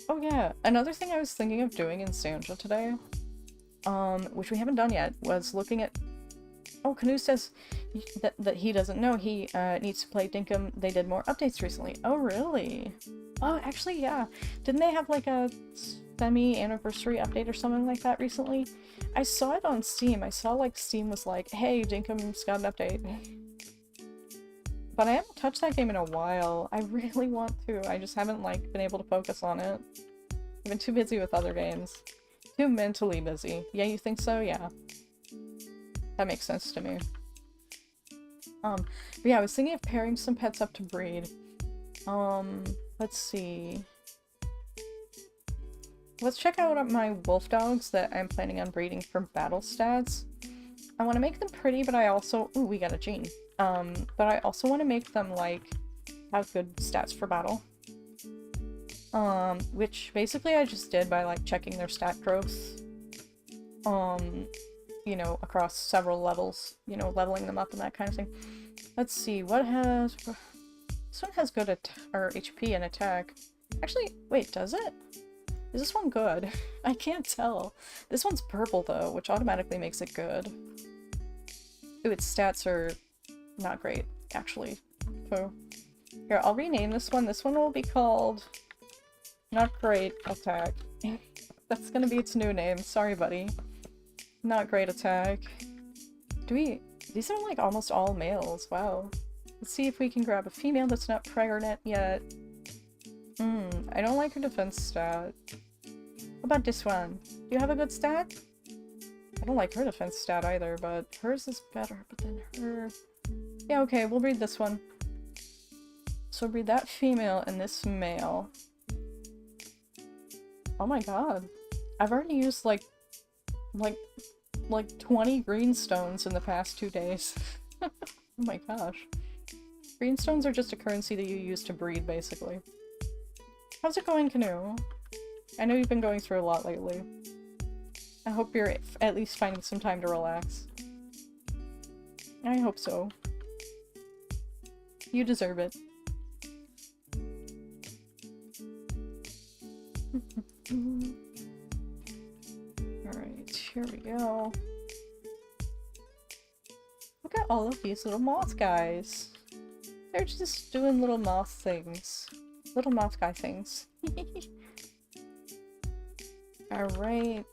Oh yeah, another thing I was thinking of doing in Xanje today, which we haven't done yet, was looking at... Oh, Canoe says that he doesn't know he needs to play Dinkum. They did more updates recently. Oh, really? Oh, actually, yeah. Didn't they have, like, a semi-anniversary update or something like that recently? I saw it on Steam. I saw, like, Steam was like, hey, Dinkum's got an update. But I haven't touched that game in a while. I really want to. I just haven't, like, been able to focus on it. I've been too busy with other games. Too mentally busy. Yeah, you think so? Yeah. That makes sense to me. But yeah, I was thinking of pairing some pets up to breed. Let's see. Let's check out my wolf dogs that I'm planning on breeding for battle stats. I want to make them pretty, but I also... Ooh, we got a gene. But I also want to make them, like, have good stats for battle. Which basically I just did by, like, checking their stat growth. You know, across several levels. You know, leveling them up and that kind of thing. Let's see, what has... This one has good HP and attack. Actually, wait, does it? Is this one good? I can't tell. This one's purple, though, which automatically makes it good. Ooh, its stats are not great, actually. So, here, I'll rename this one. This one will be called... Not Great Attack. That's gonna be its new name. Sorry, buddy. Not Great Attack. These are, like, almost all males. Wow. Let's see if we can grab a female that's not pregnant yet. I don't like her defense stat. What about this one? Do you have a good stat? I don't like her defense stat either, but hers is better, but then her... Yeah, okay, we'll breed this one. So breed that female and this male. Oh my god. I've already used, like 20 greenstones in the past 2 days. Oh my gosh. Greenstones are just a currency that you use to breed, basically. How's it going, Canoe? I know you've been going through a lot lately. I hope you're at least finding some time to relax. I hope so. You deserve it. Alright, here we go. Look at all of these little moth guys. They're just doing little moth things. Little moth guy things. Alright.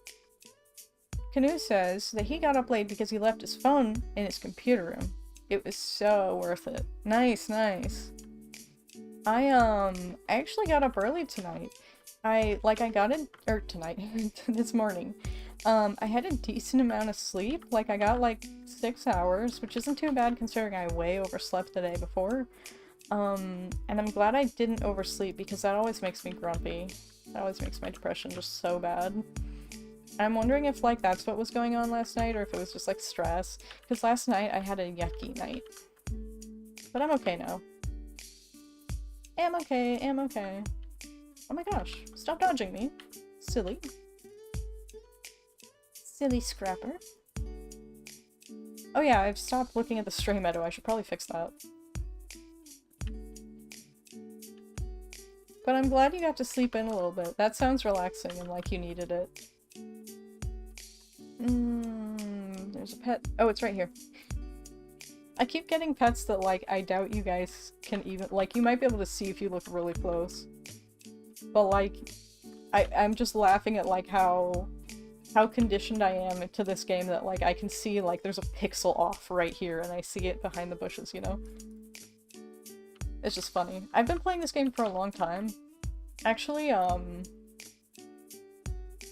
Canoe says that he got up late because he left his phone in his computer room. It was so worth it. Nice, nice. I actually got up early tonight. This morning. I had a decent amount of sleep. Like, I got like 6 hours, which isn't too bad considering I way overslept the day before. And I'm glad I didn't oversleep because that always makes me grumpy. That always makes my depression just so bad. I'm wondering if, like, that's what was going on last night or if it was just, like, stress. Because last night I had a yucky night. But I'm okay now. Am okay, am okay. Oh my gosh, stop dodging me. Silly. Silly scrapper. Oh yeah, I've stopped looking at the stray meadow. I should probably fix that. But I'm glad you got to sleep in a little bit. That sounds relaxing and like you needed it. There's a pet. Oh, it's right here. I keep getting pets that, like, I doubt you guys can even- like, you might be able to see if you look really close. But, like, I'm just laughing at, like, how conditioned I am to this game that, like, I can see, like, there's a pixel off right here and I see it behind the bushes, you know? It's just funny. I've been playing this game for a long time. Actually,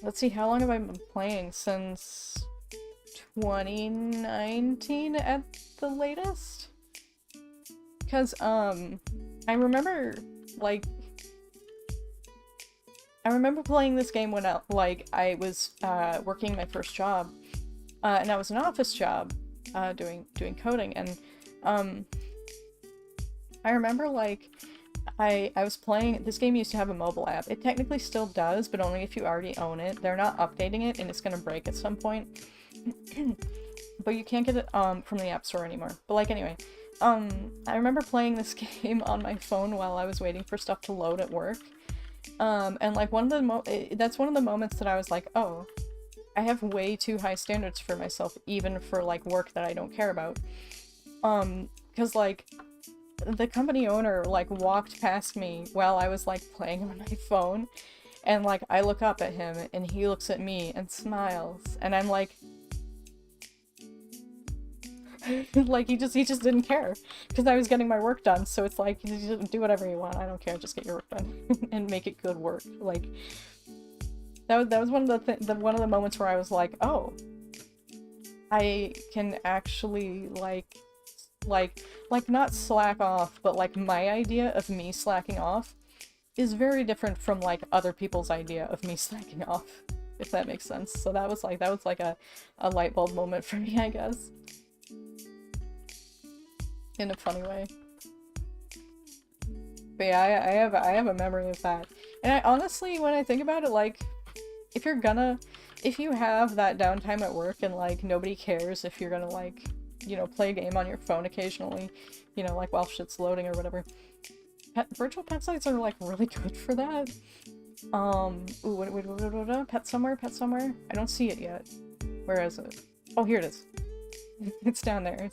let's see, how long have I been playing? Since 2019 at the latest? Because, I remember, like, I remember playing this game when, I was, working my first job, and that was an office job, doing coding, and, I remember, like, I was playing- this game used to have a mobile app. It technically still does, but only if you already own it. They're not updating it, and it's gonna break at some point. But you can't get it, from the App Store anymore. But, like, anyway, I remember playing this game on my phone while I was waiting for stuff to load at work. And, like, that's one of the moments that I was like, oh, I have way too high standards for myself, even for, like, work that I don't care about. 'Cause, like, the company owner, like, walked past me while I was, like, playing on my phone, and, like, I look up at him, and he looks at me and smiles, and I'm like... like, he just didn't care, because I was getting my work done, so it's like, you do whatever you want, I don't care, just get your work done, and make it good work, like... That was one of the moments where I was like, oh, I can actually, like, not slack off, but, like, my idea of me slacking off is very different from, like, other people's idea of me slacking off, if that makes sense. So that was like a light bulb moment for me, I guess. In a funny way. But yeah, I have a memory of that. And I honestly, when I think about it, like, if you have that downtime at work and, like, nobody cares if you're gonna, like, you know, play a game on your phone occasionally, you know, like, while shit's loading or whatever. Virtual pet sites are, like, really good for that. Ooh, wait, pet somewhere? I don't see it yet. Where is it? Oh, here it is. It's down there,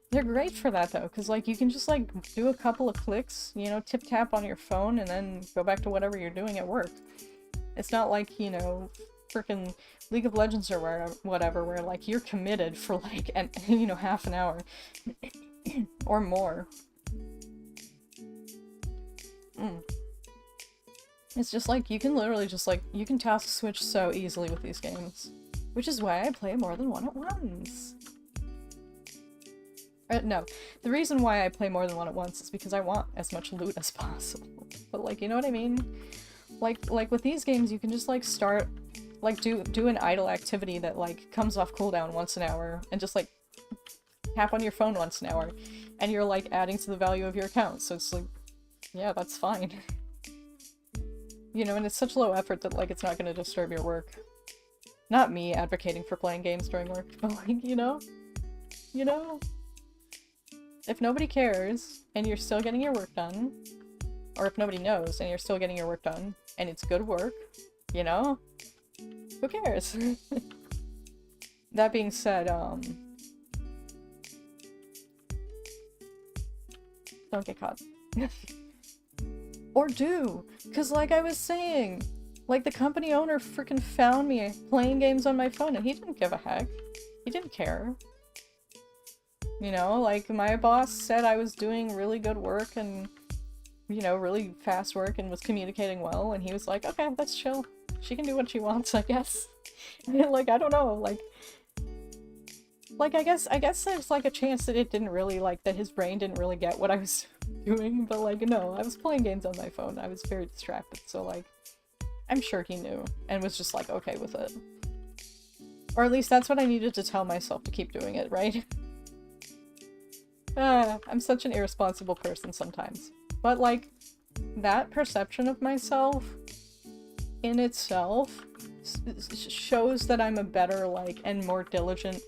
they're great for that, though, because, like, you can just, like, do a couple of clicks, you know, tip-tap on your phone, and then go back to whatever you're doing at work. It's not like, you know, frickin' League of Legends or whatever, where, like, you're committed for, like, you know, half an hour. Or more. It's just, like, you can literally just, like, you can task switch so easily with these games. Which is why I play more than one at once. No, the reason why I play more than one at once is because I want as much loot as possible. But, like, you know what I mean? Like with these games, you can just, like, start, like, do an idle activity that, like, comes off cooldown once an hour, and just, like, tap on your phone once an hour, and you're, like, adding to the value of your account, so it's like, yeah, that's fine. You know, and it's such low effort that, like, it's not gonna disturb your work. Not me advocating for playing games during work, but, like, you know? You know? If nobody cares, and you're still getting your work done, or if nobody knows, and you're still getting your work done, and it's good work, you know? Who cares? That being said, don't get caught. Or do! Cause like I was saying, like the company owner freaking found me playing games on my phone and he didn't give a heck. He didn't care. You know, like my boss said I was doing really good work and, you know, really fast work and was communicating well, and he was like, okay, let's chill. She can do what she wants, I guess. Like, I don't know, like, I guess there's, like, a chance that it didn't really, like, that his brain didn't really get what I was doing, but, like, no, I was playing games on my phone, I was very distracted, so, like, I'm sure he knew, and was just, like, okay with it. Or at least that's what I needed to tell myself to keep doing it, right? I'm such an irresponsible person sometimes. But, like, that perception of myself, in itself, shows that I'm a better, like, and more diligent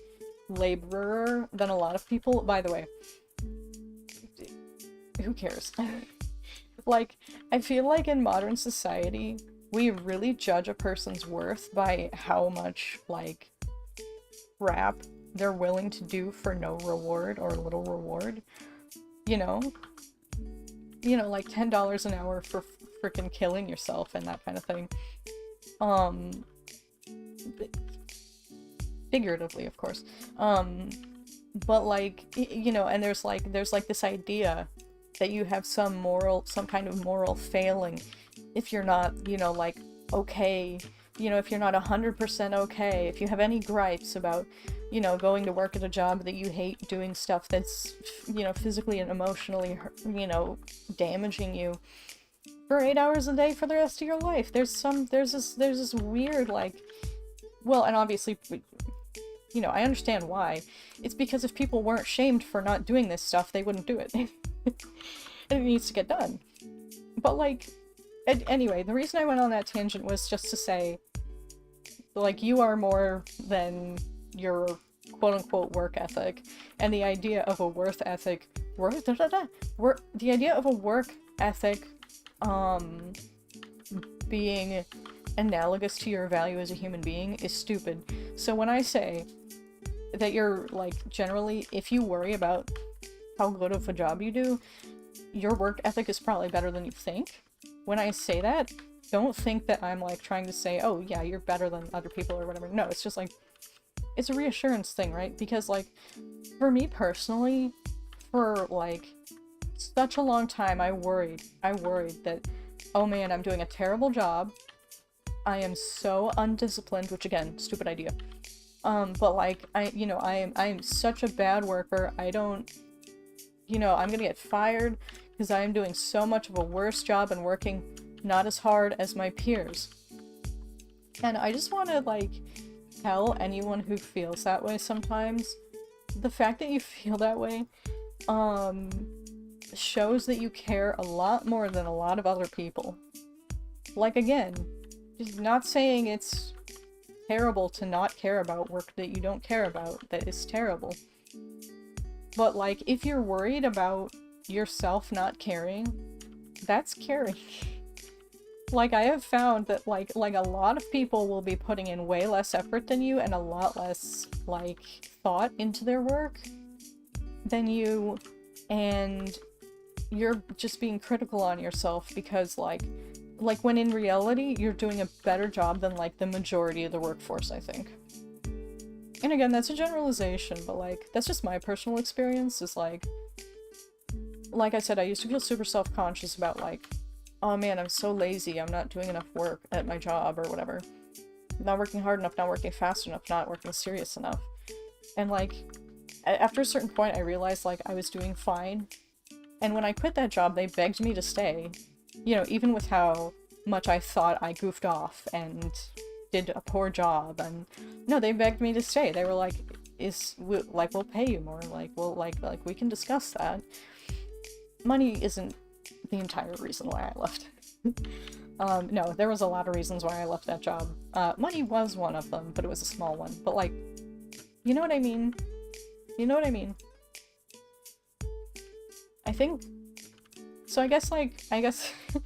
laborer than a lot of people. By the way, who cares? Like, I feel like in modern society, we really judge a person's worth by how much, like, crap they're willing to do for no reward or little reward. You know? You know, like $10 an hour for freaking killing yourself and that kind of thing. Figuratively, of course. But like, you know, and there's like this idea that you have some kind of moral failing if you're not, you know, like, okay, you know, if you're not 100% okay, if you have any gripes about, you know, going to work at a job that you hate, doing stuff that's, you know, physically and emotionally, you know, damaging you for 8 hours a day for the rest of your life. There's this weird, like, well, and obviously, you know, I understand why. It's because if people weren't shamed for not doing this stuff, they wouldn't do it. And it needs to get done. But, like, anyway, the reason I went on that tangent was just to say, like, you are more than your quote-unquote work ethic, and the idea of a work ethic, the idea of a work ethic, being analogous to your value as a human being is stupid. So when I say that you're, like, generally, if you worry about how good of a job you do, your work ethic is probably better than you think. When I say that, don't think that I'm, like, trying to say, oh, yeah, you're better than other people or whatever. No, it's just, like, it's a reassurance thing, right? Because, like, for me personally, for, like, such a long time, I worried that, oh man, I'm doing a terrible job. I am so undisciplined, which, again, stupid idea. But, like, I am such a bad worker. I don't, you know, I'm gonna get fired because I am doing so much of a worse job and working not as hard as my peers. And I just want to, like, tell anyone who feels that way sometimes, the fact that you feel that way, shows that you care a lot more than a lot of other people. Like, again, just not saying it's terrible to not care about work that you don't care about, that is terrible. But, like, if you're worried about yourself not caring, that's caring. Like, I have found that, like a lot of people will be putting in way less effort than you and a lot less, like, thought into their work than you, and you're just being critical on yourself because, like, when in reality, you're doing a better job than, like, the majority of the workforce, I think. And again, that's a generalization, but, like, that's just my personal experience, is, like I said, I used to feel super self-conscious about, like, oh man, I'm so lazy, I'm not doing enough work at my job, or whatever. Not working hard enough, not working fast enough, not working serious enough. And, like, after a certain point, I realized, like, I was doing fine. And when I quit that job, they begged me to stay. You know, even with how much I thought I goofed off and did a poor job, and no, they begged me to stay. They were like, we'll pay you more, like, we can discuss that. Money isn't the entire reason why I left. No, there was a lot of reasons why I left that job. Money was one of them, but it was a small one. But, like, you know what I mean? You know what I mean? I think, so I guess the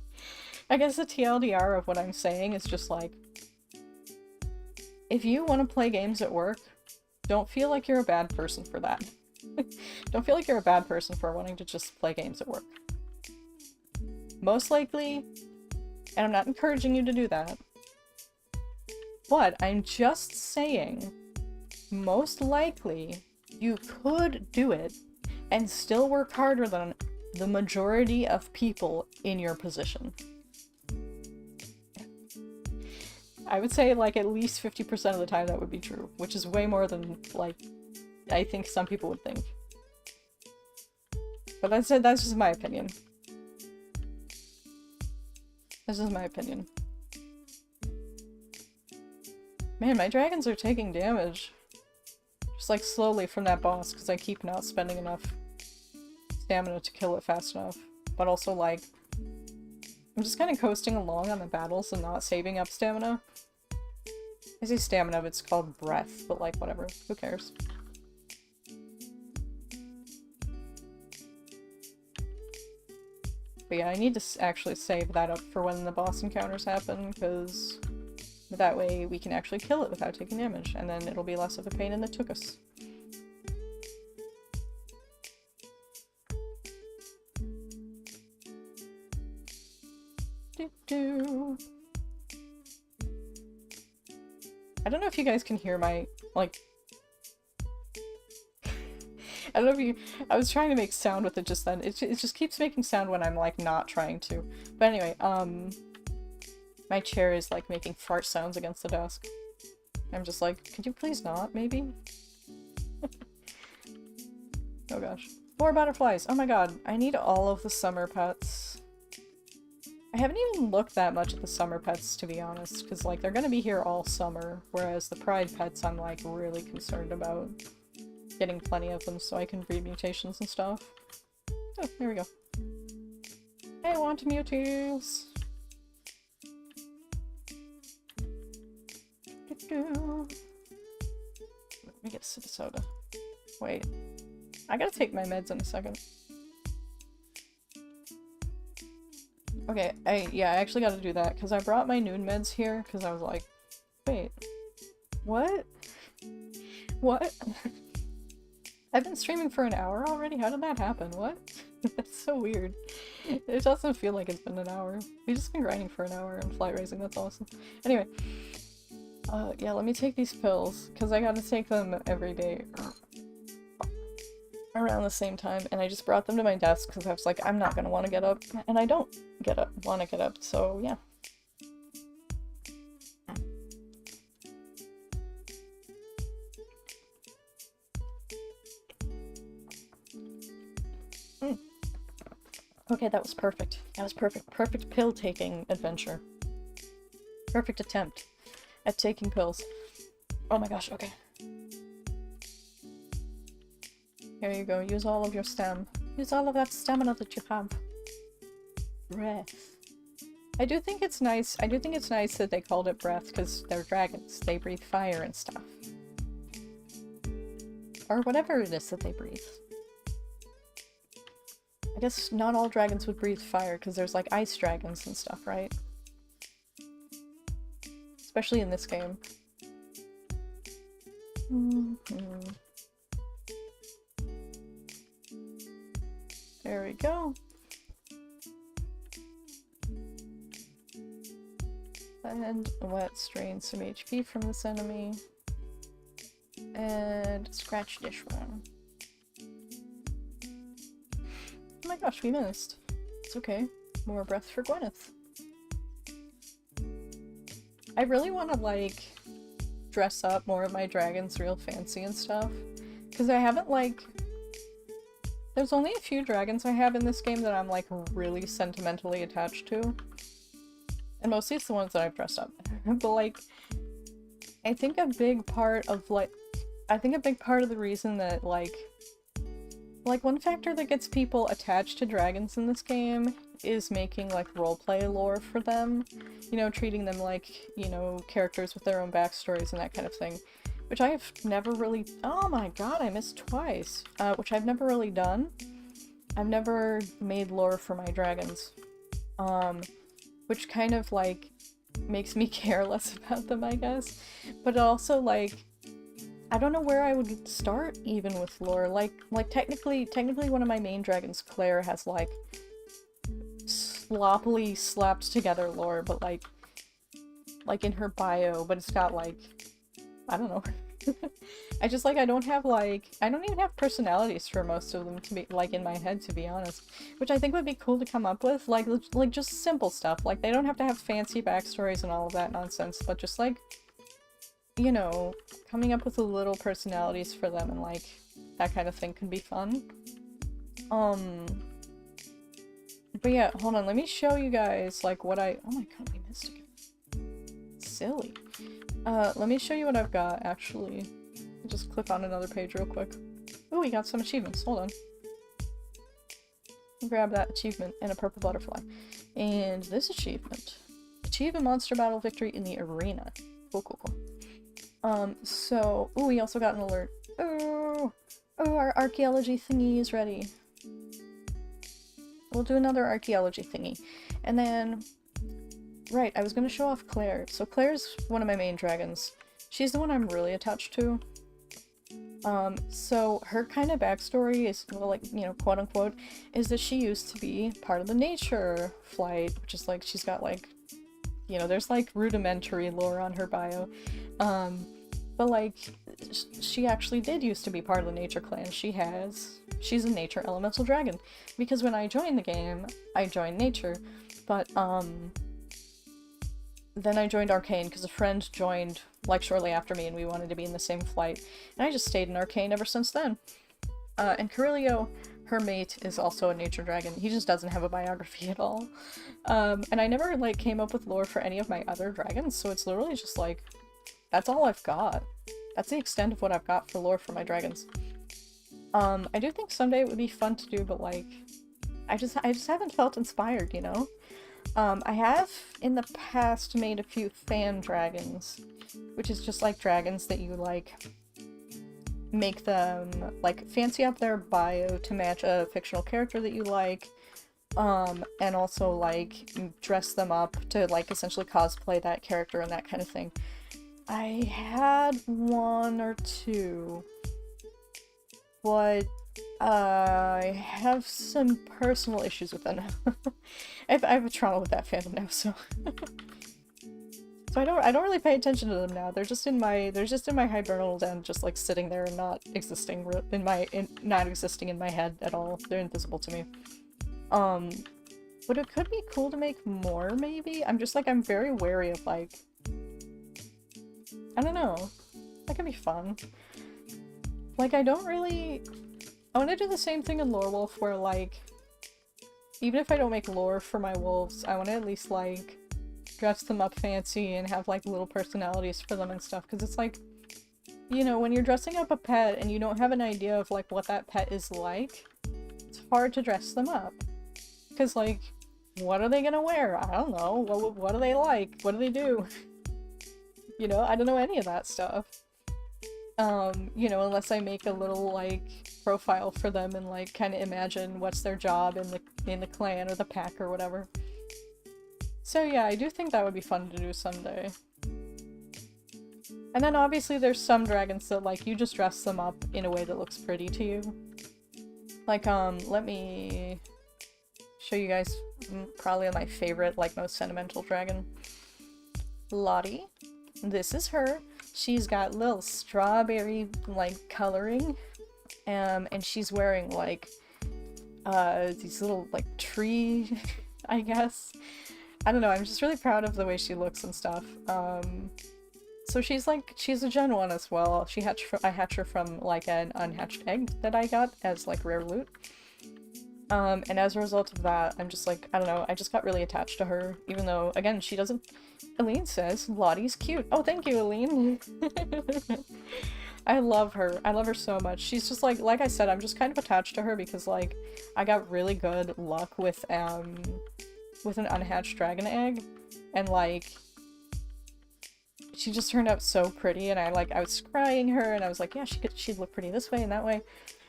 TLDR of what I'm saying is just, like, if you want to play games at work, don't feel like you're a bad person for that. Don't feel like you're a bad person for wanting to just play games at work. Most likely, and I'm not encouraging you to do that, but I'm just saying, most likely, you could do it and still work harder than the majority of people in your position. I would say, like, at least 50% of the time that would be true, which is way more than, like, I think some people would think. But that's just my opinion. This is my opinion. Man, my dragons are taking damage. Just, like, slowly from that boss, because I keep not spending enough stamina to kill it fast enough. But also, like, I'm just kind of coasting along on the battles and not saving up stamina. I say stamina, but it's called breath, but like, whatever. Who cares? But yeah, I need to actually save that up for when the boss encounters happen, because that way we can actually kill it without taking damage, and then it'll be less of a pain in the tuchus. I don't know if you guys can hear my, like... I don't know if you... I was trying to make sound with it just then. It just keeps making sound when I'm, like, not trying to. But anyway, my chair is, like, making fart sounds against the desk. I'm just like, could you please not, maybe? Oh gosh. More butterflies! Oh my god, I need all of the summer pets. I haven't even looked that much at the summer pets, to be honest, because, like, they're gonna be here all summer, whereas the pride pets I'm, like, really concerned about getting plenty of them so I can breed mutations and stuff. Oh, there we go. I want muties! Let me get a sip of soda. Wait. I gotta take my meds in a second. Okay, I actually gotta do that, because I brought my noon meds here, because I was like, wait, what? What? I've been streaming for an hour already? How did that happen? What? That's so weird. It doesn't feel like it's been an hour. We've just been grinding for an hour and flight racing, that's awesome. Anyway. Yeah, let me take these pills, because I gotta take them every day. Around the same time, and I just brought them to my desk because I was like, I'm not gonna want to get up, and I don't want to get up, so yeah. Okay, that was perfect. That was perfect. Perfect pill-taking adventure. Perfect attempt at taking pills. Oh my gosh, okay. Here you go, use all of your stem. Use all of that stamina that you have. Breath. I do think it's nice that they called it breath, because they're dragons. They breathe fire and stuff. Or whatever it is that they breathe. I guess not all dragons would breathe fire, because there's like ice dragons and stuff, right? Especially in this game. There we go. And let's drain some HP from this enemy. And scratch this one. Oh my gosh, we missed. It's okay. More breath for Gwyneth. I really want to, like, dress up more of my dragons real fancy and stuff. Because I haven't, like... There's only a few dragons I have in this game that I'm, like, really sentimentally attached to. And mostly it's the ones that I've dressed up. But, like, I think a big part of, like... I think a big part of the reason that, like, one factor that gets people attached to dragons in this game is making, like, roleplay lore for them. You know, treating them like, you know, characters with their own backstories and that kind of thing. Which I have never really- oh my god, I missed twice! Which I've never really done. I've never made lore for my dragons. Which kind of, like, makes me care less about them, I guess. But also, like, I don't know where I would start, even with lore. Like technically one of my main dragons, Claire, has, like, sloppily slapped together lore, but, like in her bio, but it's got, like, I don't know. I just, like, I don't even have personalities for most of them to be, like, in my head, to be honest. Which I think would be cool to come up with, like just simple stuff. Like, they don't have to have fancy backstories and all of that nonsense, but just, like, you know, coming up with little personalities for them and, like, that kind of thing can be fun. But yeah, hold on, let me show you guys, like, what I- oh my god, we missed again. Silly. Let me show you what I've got, actually. Just click on another page real quick. Ooh, we got some achievements, hold on. Grab that achievement and a purple butterfly. And this achievement. Achieve a monster battle victory in the arena. Cool, cool, cool. So, ooh, we also got an alert. Oh, oh, our archaeology thingy is ready. We'll do another archaeology thingy. And then, right, I was gonna show off Claire. So Claire's one of my main dragons. She's the one I'm really attached to. So her kind of backstory is, well, like, you know, quote unquote, is that she used to be part of the nature flight, which is like, she's got like, you know, there's like rudimentary lore on her bio. But like, she actually did used to be part of the nature clan. She's a nature elemental dragon. Because when I joined the game, I joined nature, but, then I joined Arcane because a friend joined like shortly after me and we wanted to be in the same flight. And I just stayed in Arcane ever since then. And Carilio, her mate, is also a nature dragon. He just doesn't have a biography at all. And I never like came up with lore for any of my other dragons, so it's literally just like, that's all I've got. That's the extent of what I've got for lore for my dragons. I do think someday it would be fun to do, but like, I just haven't felt inspired, you know? I have, in the past, made a few fan dragons, which is just like dragons that you, like, make them, like, fancy up their bio to match a fictional character that you like, and also, like, dress them up to, like, essentially cosplay that character and that kind of thing. I had one or two, but I have some personal issues with that now. I have a trauma with that fandom now, so so I don't really pay attention to them now. They're just in my hibernal den, just like sitting there and not existing not existing in my head at all. They're invisible to me. But it could be cool to make more, maybe. I'm very wary of, like, I don't know. That could be fun. Like, I want to do the same thing in Lore Wolf where, like, even if I don't make lore for my wolves, I want to at least, like, dress them up fancy and have, like, little personalities for them and stuff. Because it's like, you know, when you're dressing up a pet and you don't have an idea of, like, what that pet is like, it's hard to dress them up. Because, like, what are they gonna wear? I don't know. What do they like? What do they do? You know, I don't know any of that stuff. You know, unless I make a little, like, profile for them and, like, kind of imagine what's their job in the clan or the pack or whatever. So yeah, I do think that would be fun to do someday. And then obviously there's some dragons that, like, you just dress them up in a way that looks pretty to you. Like, let me show you guys probably my favorite, like, most sentimental dragon. Lottie. This is her. She's got little strawberry, like, coloring, and she's wearing, like, these little, like, tree, I guess. I don't know, I'm just really proud of the way she looks and stuff. So she's a Gen 1 as well. I hatched her from, like, an unhatched egg that I got as, like, rare loot. And as a result of that, I'm just like, I don't know, I just got really attached to her, even though, again, she doesn't— Aline says, Lottie's cute. Oh, thank you, Aline! I love her. I love her so much. She's just like I said, I'm just kind of attached to her because, like, I got really good luck with an unhatched dragon egg, and, like, she just turned out so pretty, and I was scrying her, and I was like, yeah, she'd look pretty this way and that way.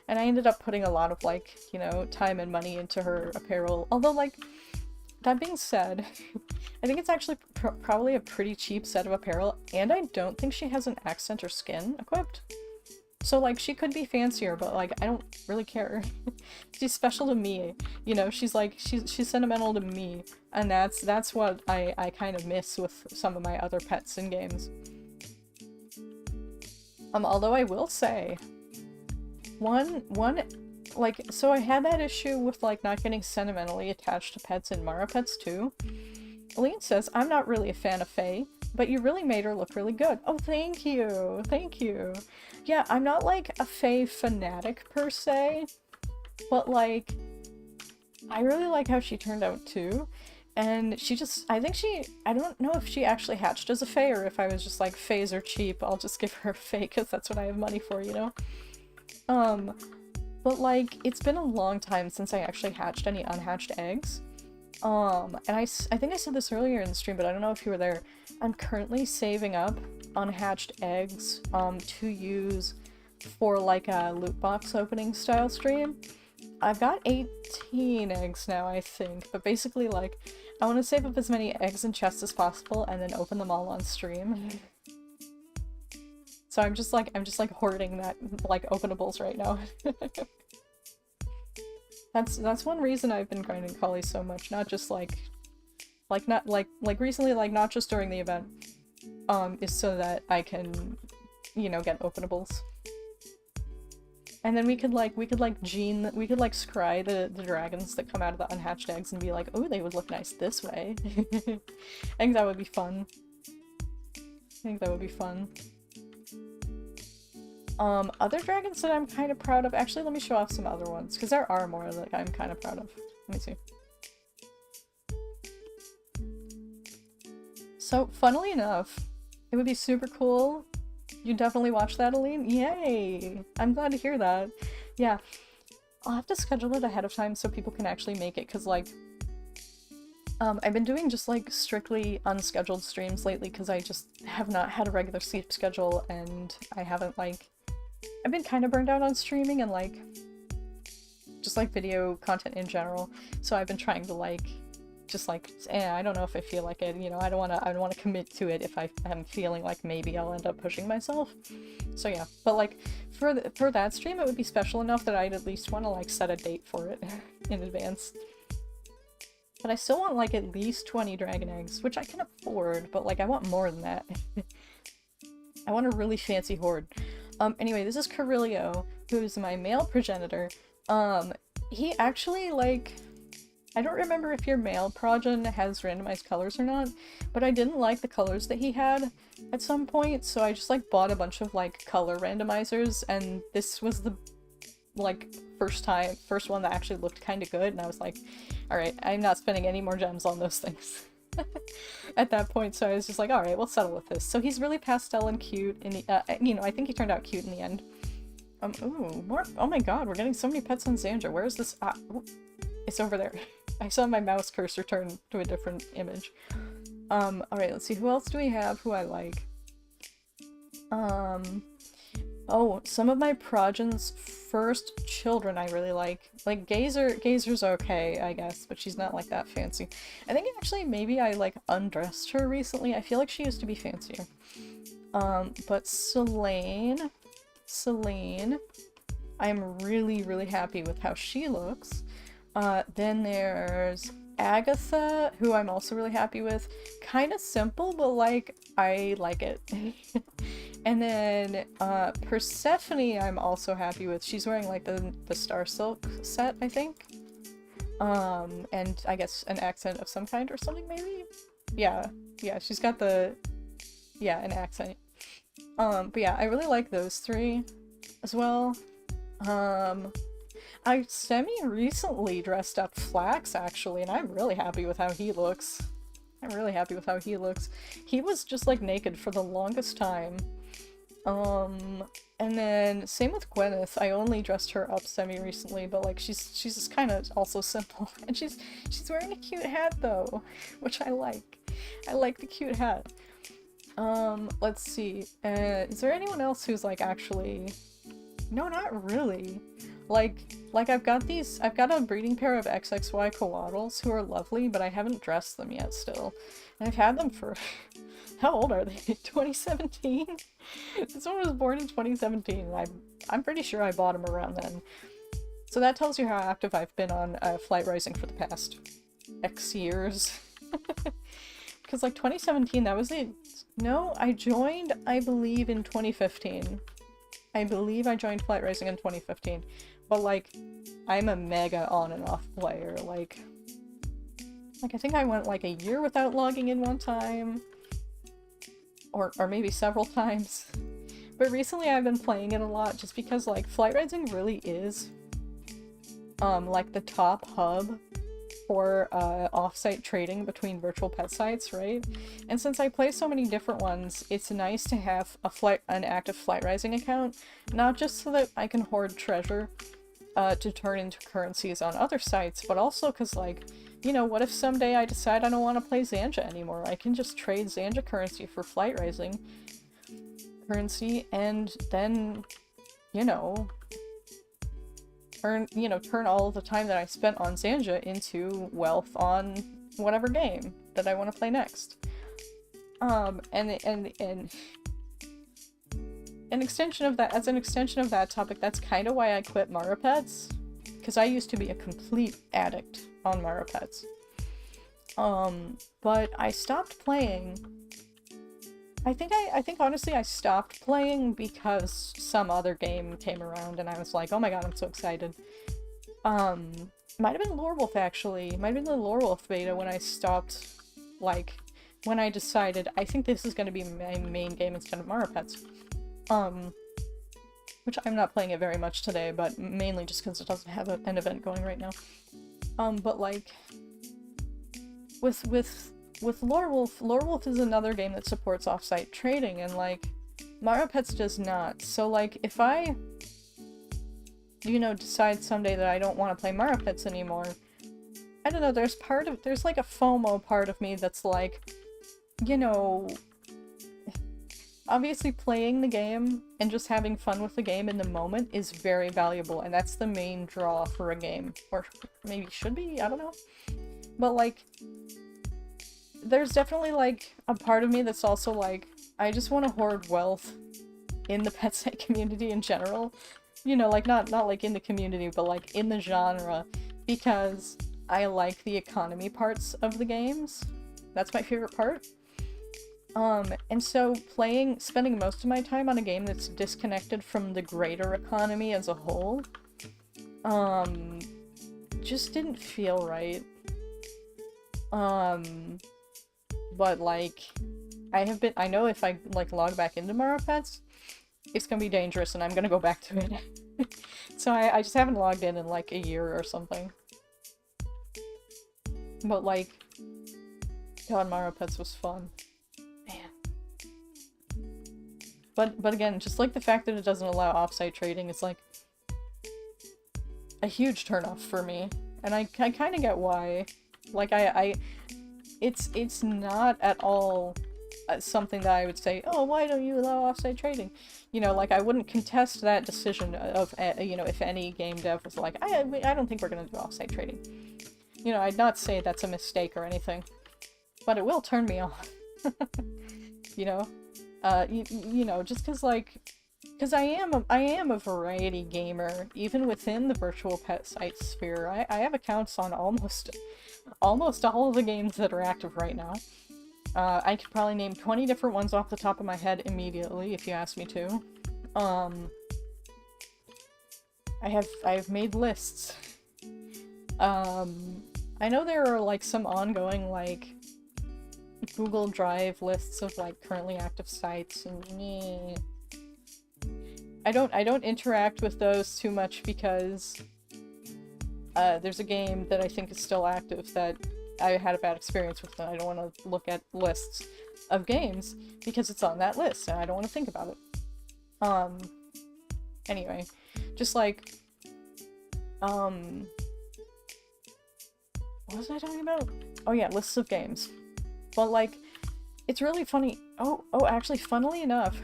And I ended up putting a lot of, like, you know, time and money into her apparel. Although, like, that being said, I think it's actually probably a pretty cheap set of apparel, and I don't think she has an accent or skin equipped. So, like, she could be fancier, but, like, I don't really care. She's special to me, you know, she's sentimental to me, and that's what I kind of miss with some of my other pets in games. Although I will say, like, so I had that issue with, like, not getting sentimentally attached to pets in Neopets too. Aline says, I'm not really a fan of Faye, but you really made her look really good. Oh, thank you! Thank you! Yeah, I'm not, like, a Faye fanatic per se, but, like, I really like how she turned out too. And I don't know if she actually hatched as a Faye or if I was just like, Fays are cheap, I'll just give her a Faye because that's what I have money for, you know? But, like, it's been a long time since I actually hatched any unhatched eggs. And I think I said this earlier in the stream, but I don't know if you were there. I'm currently saving up unhatched eggs to use for like a loot box opening style stream. I've got 18 eggs now, I think, but basically, like, I want to save up as many eggs and chests as possible and then open them all on stream. So I'm just like hoarding that, like, openables right now. That's one reason I've been grinding Kali so much, not just recently, like, not just during the event, is so that I can, you know, get openables. And then we could scry the dragons that come out of the unhatched eggs and be like, oh, they would look nice this way. I think that would be fun. Other dragons that I'm kind of proud of. Actually, let me show off some other ones, because there are more that I'm kind of proud of. Let me see. So, funnily enough, it would be super cool. You definitely watch that, Aline? Yay! I'm glad to hear that. Yeah. I'll have to schedule it ahead of time so people can actually make it, because, like, I've been doing just, like, strictly unscheduled streams lately, because I just have not had a regular sleep schedule, and I haven't, like... I've been kind of burned out on streaming and, like, just, like, video content in general, so I've been trying to, like, just like, I don't know if I feel like it, you know, I don't want to commit to it if I am feeling like maybe I'll end up pushing myself. So yeah, but like, for that stream, it would be special enough that I'd at least want to, like, set a date for it in advance. But I still want, like, at least 20 dragon eggs, which I can afford, but, like, I want more than that. I want a really fancy hoard. Anyway, this is Carilio, who is my male progenitor. He actually, like... I don't remember if your male progen has randomized colors or not, but I didn't like the colors that he had at some point, so I just, like, bought a bunch of, like, color randomizers, and this was the, like, first one that actually looked kind of good, and I was like, alright, I'm not spending any more gems on those things at that point, so I was just like, alright, we'll settle with this. So he's really pastel and cute in the, you know, I think he turned out cute in the end. Ooh, more, oh my god, we're getting so many pets on Xanje. Where is this? It's over there. I saw my mouse cursor turn to a different image. Alright, let's see, who else do we have who I like? Oh, some of my progen's first children I really like. Like, Gazer's okay, I guess, but she's not, like, that fancy. I think actually maybe I, like, undressed her recently. I feel like she used to be fancier. But Selene, I'm really, really happy with how she looks. Then there's Agatha, who I'm also really happy with. Kind of simple, but, like, I like it. And then, Persephone I'm also happy with. She's wearing, like, the Star Silk set, I think. And I guess an accent of some kind or something, maybe? Yeah, she's got an accent. But yeah, I really like those three as well. I semi-recently dressed up Flax, actually, and I'm really happy with how he looks. He was just, like, naked for the longest time. And then, same with Gwyneth. I only dressed her up semi-recently, but, like, she's just kind of also simple. And she's wearing a cute hat, though, which I like. I like the cute hat. Let's see. Is there anyone else who's, like, actually... No, not really. Like I've got a breeding pair of XXY coatls who are lovely, but I haven't dressed them yet still. And I've had them for... How old are they? 2017? This one was born in 2017, and I'm pretty sure I bought them around then. So that tells you how active I've been on Flight Rising for the past X years. Because, like, 2017, that was it. No, I joined, I believe, in 2015. I believe I joined Flight Rising in 2015. But, like, I'm a mega on and off player. Like, I think I went, like, a year without logging in one time. Or maybe several times. But recently I've been playing it a lot just because, like, Flight Rising really is, like, the top hub for, off-site trading between virtual pet sites, right? And since I play so many different ones, it's nice to have an active Flight Rising account, not just so that I can hoard treasure, to turn into currencies on other sites, but also because, like, you know, what if someday I decide I don't want to play Xanje anymore? I can just trade Xanje currency for Flight Rising. cryptocurrency and then, you know, turn all of the time that I spent on Xanje into wealth on whatever game that I want to play next. And an extension of that, as an extension of that topic, that's kind of why I quit Neopets, because I used to be a complete addict on Neopets. But I stopped playing. I think honestly I stopped playing because some other game came around and I was like, oh my god, I'm so excited. Might have been Lorewolf actually. Might have been the Lorewolf beta when I stopped, like, when I decided, I think this is going to be my main game instead of Neopets. Which I'm not playing it very much today, but mainly just because it doesn't have an event going right now. But like, with Lorewolf is another game that supports offsite trading, and like, Neopets does not. So like, if I, you know, decide someday that I don't want to play Neopets anymore, I don't know, there's like a FOMO part of me that's like, you know, obviously playing the game and just having fun with the game in the moment is very valuable, and that's the main draw for a game. Or maybe should be, I don't know. But like, there's definitely like a part of me that's also like, I just want to hoard wealth in the pet site community in general. You know, like not like in the community, but like in the genre, because I like the economy parts of the games. That's my favorite part. And so spending most of my time on a game that's disconnected from the greater economy as a whole, just didn't feel right. But like, I know if I like log back into Neopets, it's gonna be dangerous and I'm gonna go back to it. So I just haven't logged in like a year or something. But like, God, Neopets was fun. But again, just like the fact that it doesn't allow offsite trading is like a huge turnoff for me, and I kind of get why. Like it's not at all something that I would say, oh, why don't you allow offsite trading? You know, like I wouldn't contest that decision of, you know, if any game dev was like, I don't think we're gonna do offsite trading. You know, I'd not say that's a mistake or anything, but it will turn me off. You know. You know, just because I am a variety gamer, even within the virtual pet site sphere. I have accounts on almost all of the games that are active right now. I could probably name 20 different ones off the top of my head immediately if you ask me to. I've made lists. I know there are like some ongoing like Google Drive lists of like currently active sites, and I don't interact with those too much because there's a game that I think is still active that I had a bad experience with, and I don't want to look at lists of games because it's on that list and I don't want to think about it. Anyway, just like what was I talking about? Oh yeah, lists of games. But like, it's really funny. Oh, actually, funnily enough,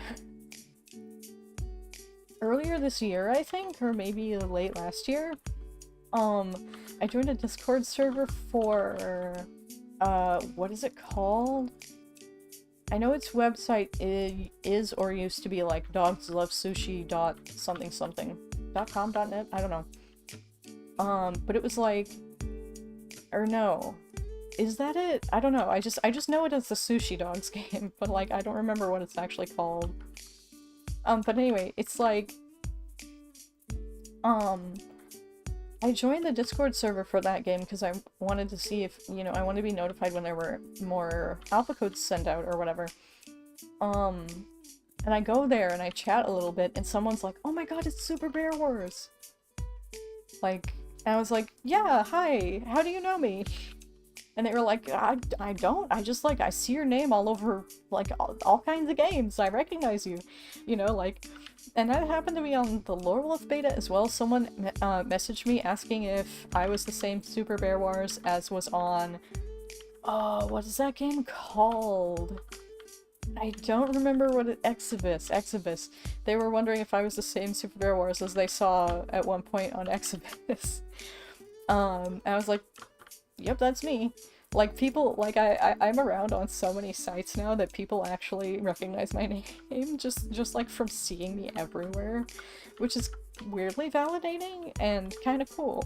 earlier this year, I think, or maybe late last year, I joined a Discord server for, what is it called? I know its website is or used to be like dogslovesushi.something.com.net, I don't know. But it was like, or no. Is that it? I don't know. I just know it as the Sushi Dogs game, but like I don't remember what it's actually called. But anyway, it's like I joined the Discord server for that game because I wanted to see if, you know, I wanted to be notified when there were more alpha codes sent out or whatever. And I go there and I chat a little bit and someone's like, "Oh my god, it's Super Bear Wars." Like, and I was like, "Yeah, hi. How do you know me?" And they were like, I don't. I just, like, I see your name all over, like, all kinds of games. I recognize you. You know, like... And that happened to me on the Lorewolf beta as well. Someone messaged me asking if I was the same Super Bear Wars as was on... Oh, what is that game called? I don't remember what Exhibis. They were wondering if I was the same Super Bear Wars as they saw at one point on Exhibis. And I was like, yep, that's me. Like, people, like, I'm around on so many sites now that people actually recognize my name, just like, from seeing me everywhere, which is weirdly validating and kind of cool.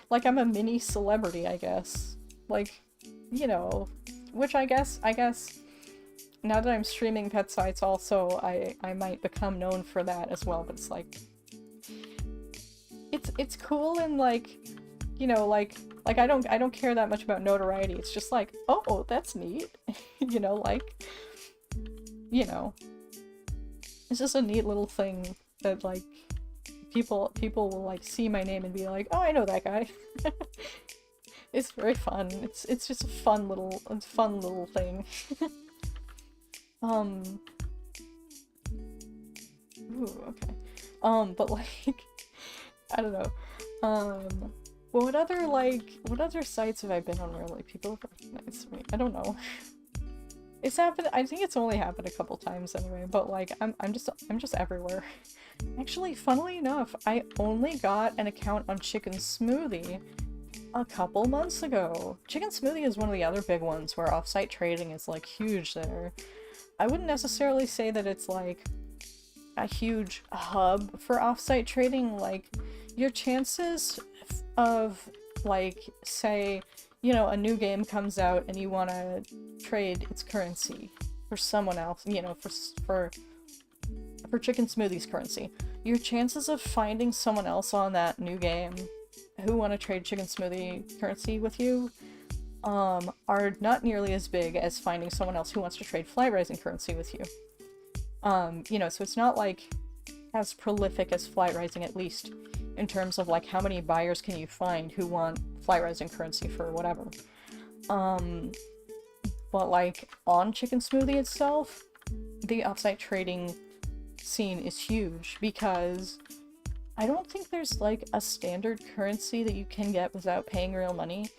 Like, I'm a mini celebrity, I guess. Like, you know, which I guess, now that I'm streaming pet sites also, I might become known for that as well, but it's like, it's cool and, like, you know, like I don't care that much about notoriety. It's just like, oh, that's neat. You know, like, you know, it's just a neat little thing that, like, people will, like, see my name and be like, oh, I know that guy. It's very fun. It's just a fun little thing. Ooh, okay. But, like, I don't know. Well, what other sites have I been on where, like, people have recognized me? I don't know. It's happened, I think it's only happened a couple times anyway, but, like, I'm just everywhere. Actually, funnily enough, I only got an account on Chicken Smoothie a couple months ago. Chicken Smoothie is one of the other big ones where offsite trading is, like, huge there. I wouldn't necessarily say that it's, like, a huge hub for offsite trading. Like, your chances of, like, say, you know, a new game comes out and you want to trade its currency for someone else, you know, for Chicken Smoothie's currency, your chances of finding someone else on that new game who want to trade Chicken Smoothie currency with you are not nearly as big as finding someone else who wants to trade Flight Rising currency with you. You know, so it's not, like, as prolific as Flight Rising, at least in terms of, like, how many buyers can you find who want Flight Rising currency for whatever. But, like, on Chicken Smoothie itself, the offsite trading scene is huge because I don't think there's, like, a standard currency that you can get without paying real money.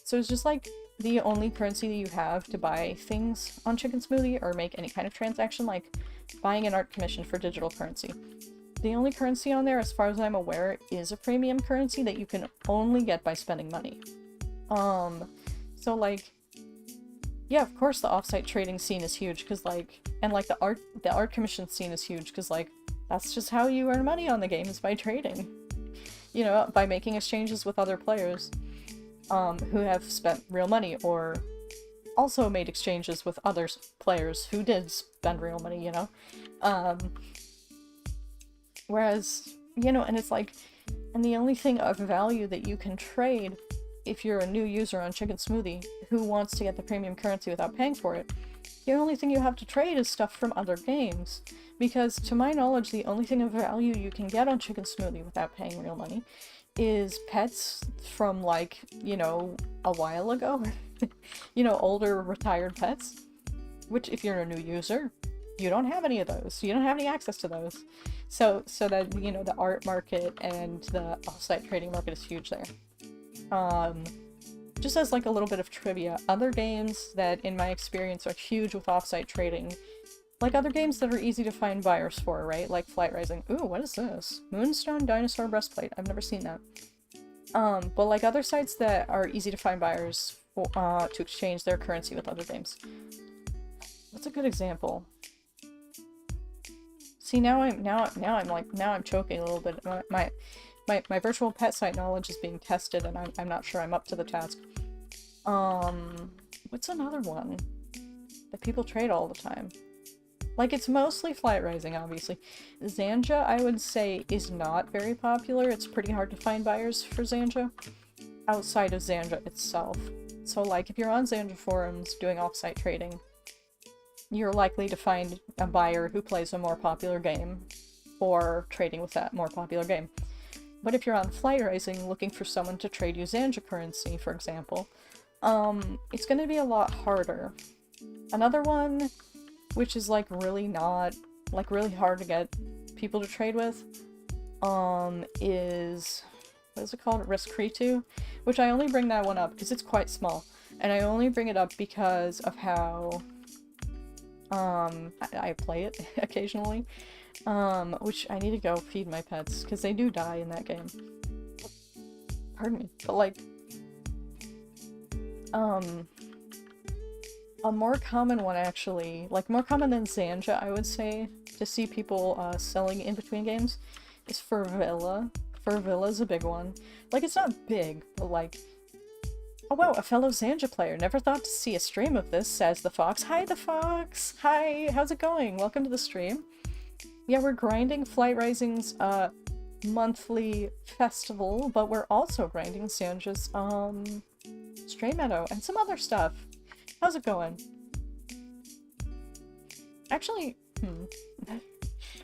So it's just, like, the only currency that you have to buy things on Chicken Smoothie or make any kind of transaction, like buying an art commission for digital currency. The only currency on there, as far as I'm aware, is a premium currency that you can only get by spending money. So, like, yeah, of course the offsite trading scene is huge, because, like, and, like, the art commission scene is huge, because, like, that's just how you earn money on the game, is by trading. You know, by making exchanges with other players, who have spent real money, or also made exchanges with other players who did spend real money, you know? Whereas, you know, and it's like, and the only thing of value that you can trade if you're a new user on Chicken Smoothie who wants to get the premium currency without paying for it, the only thing you have to trade is stuff from other games. Because, to my knowledge, the only thing of value you can get on Chicken Smoothie without paying real money is pets from, like, you know, a while ago. You know, older retired pets. Which, if you're a new user, you don't have any of those. You don't have any access to those. So that, you know, the art market and the offsite trading market is huge there. Just as, like, a little bit of trivia, other games that, in my experience, are huge with offsite trading, like other games that are easy to find buyers for, right? Like Flight Rising. Ooh, what is this? Moonstone Dinosaur Breastplate. I've never seen that. But, like, other sites that are easy to find buyers for, to exchange their currency with other games. What's a good example? See, now I'm choking a little bit. My virtual pet site knowledge is being tested, and I'm not sure I'm up to the task. What's another one that people trade all the time? Like, it's mostly Flight Rising, obviously. Xanje, I would say, is not very popular. It's pretty hard to find buyers for Xanje outside of Xanje itself. So, like, if you're on Xanje forums doing offsite trading, you're likely to find a buyer who plays a more popular game or trading with that more popular game. But if you're on Flight Rising looking for someone to trade you Xanje currency, for example, it's going to be a lot harder. Another one, which is, like, really not, like, really hard to get people to trade with, is, what is it called? Riskritu, which I only bring that one up because it's quite small, and I only bring it up because of how I play it occasionally. Which I need to go feed my pets, because they do die in that game. Pardon me. But like, a more common one actually, like more common than Xanje, I would say, to see people selling in between games, is Furvilla. Furvilla's a big one. Like, it's not big, but like, oh wow, a fellow Xanje player. Never thought to see a stream of this, says the Fox. Hi, the Fox! Hi, how's it going? Welcome to the stream. Yeah, we're grinding Flight Rising's, monthly festival, but we're also grinding Xanje's, Stray Meadow and some other stuff. How's it going? Actually,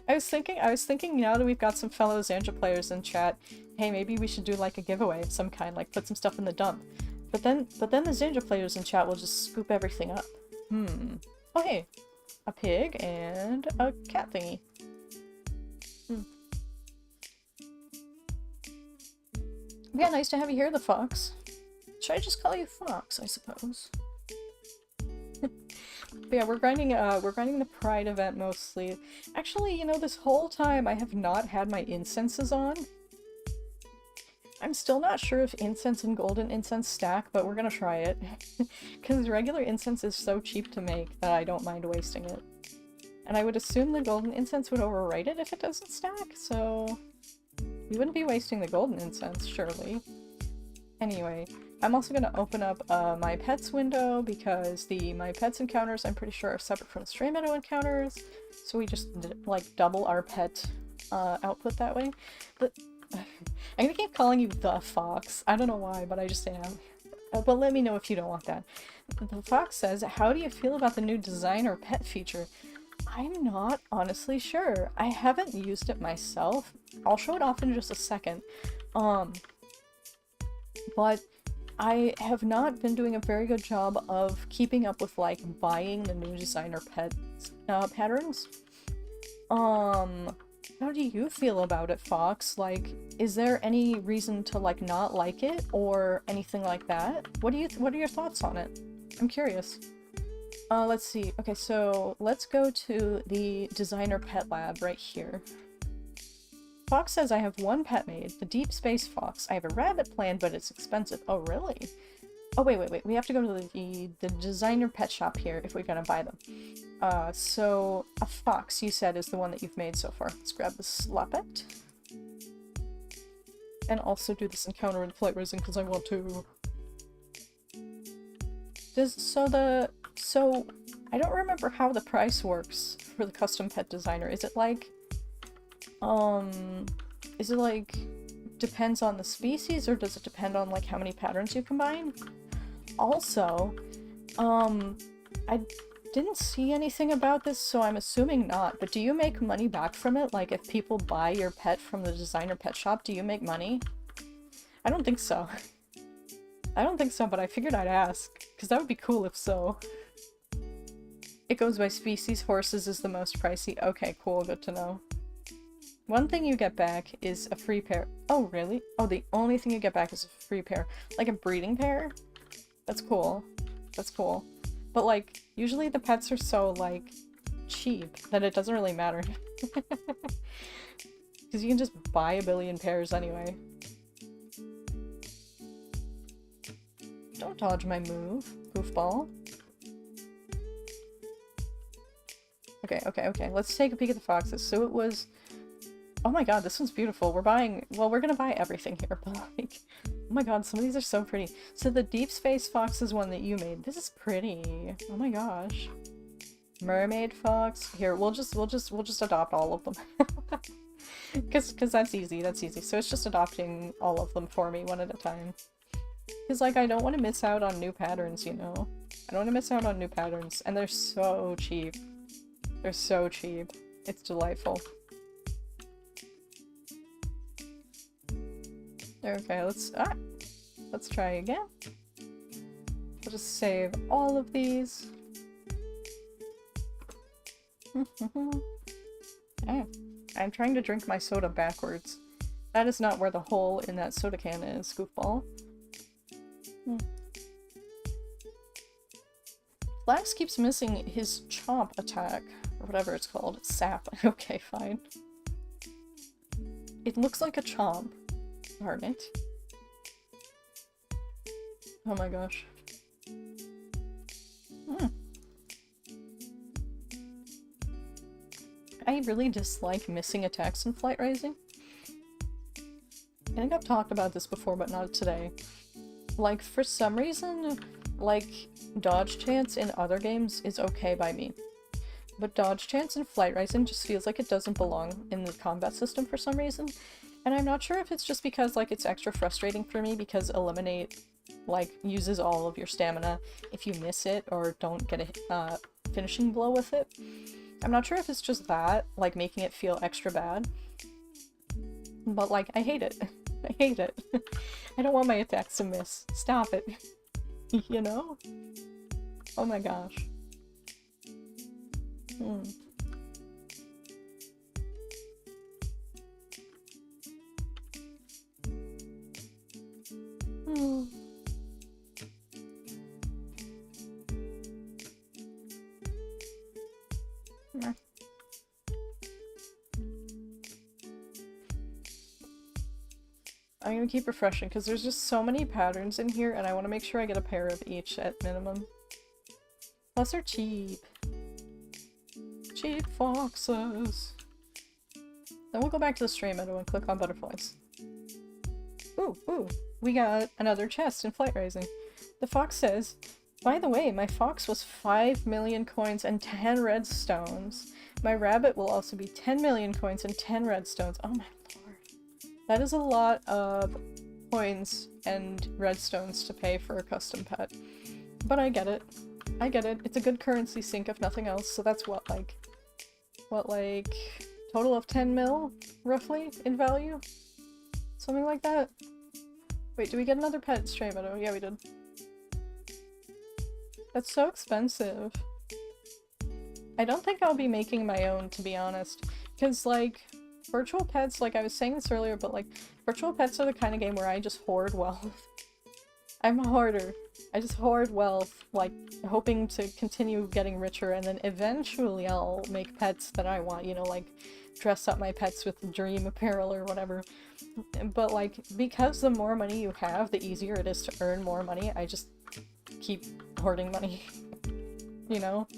I was thinking now that we've got some fellow Xanje players in chat, hey, maybe we should do like a giveaway of some kind, like put some stuff in the dump. But then the Xanje players in chat will just scoop everything up. Oh hey, a pig and a cat thingy. Yeah, nice to have you here, the Fox. Should I just call you Fox, I suppose? But yeah, we're grinding the Pride event mostly. Actually, you know, this whole time I have not had my incenses on. I'm still not sure if incense and golden incense stack, but we're gonna try it. Because regular incense is so cheap to make that I don't mind wasting it. And I would assume the golden incense would overwrite it if it doesn't stack, so... we wouldn't be wasting the golden incense, surely. Anyway, I'm also going to open up my pets window because the my pets encounters I'm pretty sure are separate from the Stray Meadow encounters, so we just like double our pet output that way. But I'm gonna keep calling you the Fox. I don't know why, but I just am. But let me know if you don't want that. The Fox says, how do you feel about the new designer pet feature? I'm not honestly sure. I haven't used it myself. I'll show it off in just a second. But I have not been doing a very good job of keeping up with, like, buying the new designer pet patterns. How do you feel about it, Fox? Like, is there any reason to, like, not like it or anything like that? What are your thoughts on it? I'm curious. Let's see. Okay, so let's go to the designer pet lab right here. Fox says I have one pet made, the Deep Space Fox. I have a rabbit planned, but it's expensive. Oh, really? Oh, wait. We have to go to the designer pet shop here if we're gonna buy them. So a fox, you said, is the one that you've made so far. Let's grab the Sloppet. And also do this encounter in Flight Rising because I want to. So I don't remember how the price works for the custom pet designer. Is it like depends on the species, or does it depend on like how many patterns you combine? Also, I didn't see anything about this, so I'm assuming not, but do you make money back from it? Like if people buy your pet from the designer pet shop, do you make money? I don't think so. I don't think so, but I figured I'd ask, because that would be cool if so. It goes by species. Horses is the most pricey. Okay, cool, good to know. One thing you get back is a free pair. Oh, really? Oh, the only thing you get back is a free pair. Like a breeding pair? That's cool. That's cool. But, like, usually the pets are so, like, cheap that it doesn't really matter. Because you can just buy a billion pairs anyway. Don't dodge my move, goofball. Okay. Let's take a peek at the foxes. So it was... Oh my god, this one's beautiful. We're buying... Well, we're gonna buy everything here, but like... Oh my god, some of these are so pretty. So the Deep Space Fox is one that you made. This is pretty. Oh my gosh. Mermaid Fox. Here, we'll just adopt all of them. Cause that's easy, So it's just adopting all of them for me one at a time. Cause like, I don't want to miss out on new patterns, you know? I don't want to miss out on new patterns. And they're so cheap. They're so cheap. It's delightful. Okay, let's try again. We'll just save all of these. Okay. I'm trying to drink my soda backwards. That is not where the hole in that soda can is, goofball. Flax keeps missing his chomp attack, or whatever it's called. Sap. Okay, fine. It looks like a chomp. Darn it. Oh my gosh. I really dislike missing attacks in Flight Rising. I think I've talked about this before, but not today. Like, for some reason, like, dodge chance in other games is okay by me. But dodge chance in Flight Rising just feels like it doesn't belong in the combat system for some reason. And I'm not sure if it's just because, like, it's extra frustrating for me because Eliminate, like, uses all of your stamina if you miss it or don't get a finishing blow with it. I'm not sure if it's just that, like, making it feel extra bad. But, like, I hate it. I hate it. I don't want my attacks to miss. Stop it. You know? Oh my gosh. I'm gonna keep refreshing because there's just so many patterns in here and I want to make sure I get a pair of each at minimum. Plus they're cheap. Cheap foxes. Then we'll go back to the stray meadow and click on butterflies. Ooh, we got another chest in Flight Rising. The fox says, by the way, my fox was 5 million coins and 10 redstones. My rabbit will also be 10 million coins and 10 redstones. Oh my lord. That is a lot of coins and redstones to pay for a custom pet. But I get it. I get it. It's a good currency sink if nothing else, so that's what, like, total of 10 mil, roughly, in value? Something like that? Wait, do we get another pet stray meadow? Yeah, we did. That's so expensive. I don't think I'll be making my own, to be honest. Because, like, virtual pets, like I was saying this earlier, but, like, virtual pets are the kind of game where I just hoard wealth. I'm a hoarder. I just hoard wealth, like, hoping to continue getting richer, and then eventually I'll make pets that I want, you know, like, dress up my pets with dream apparel or whatever. But, like, because the more money you have, the easier it is to earn more money, I just keep hoarding money. You know?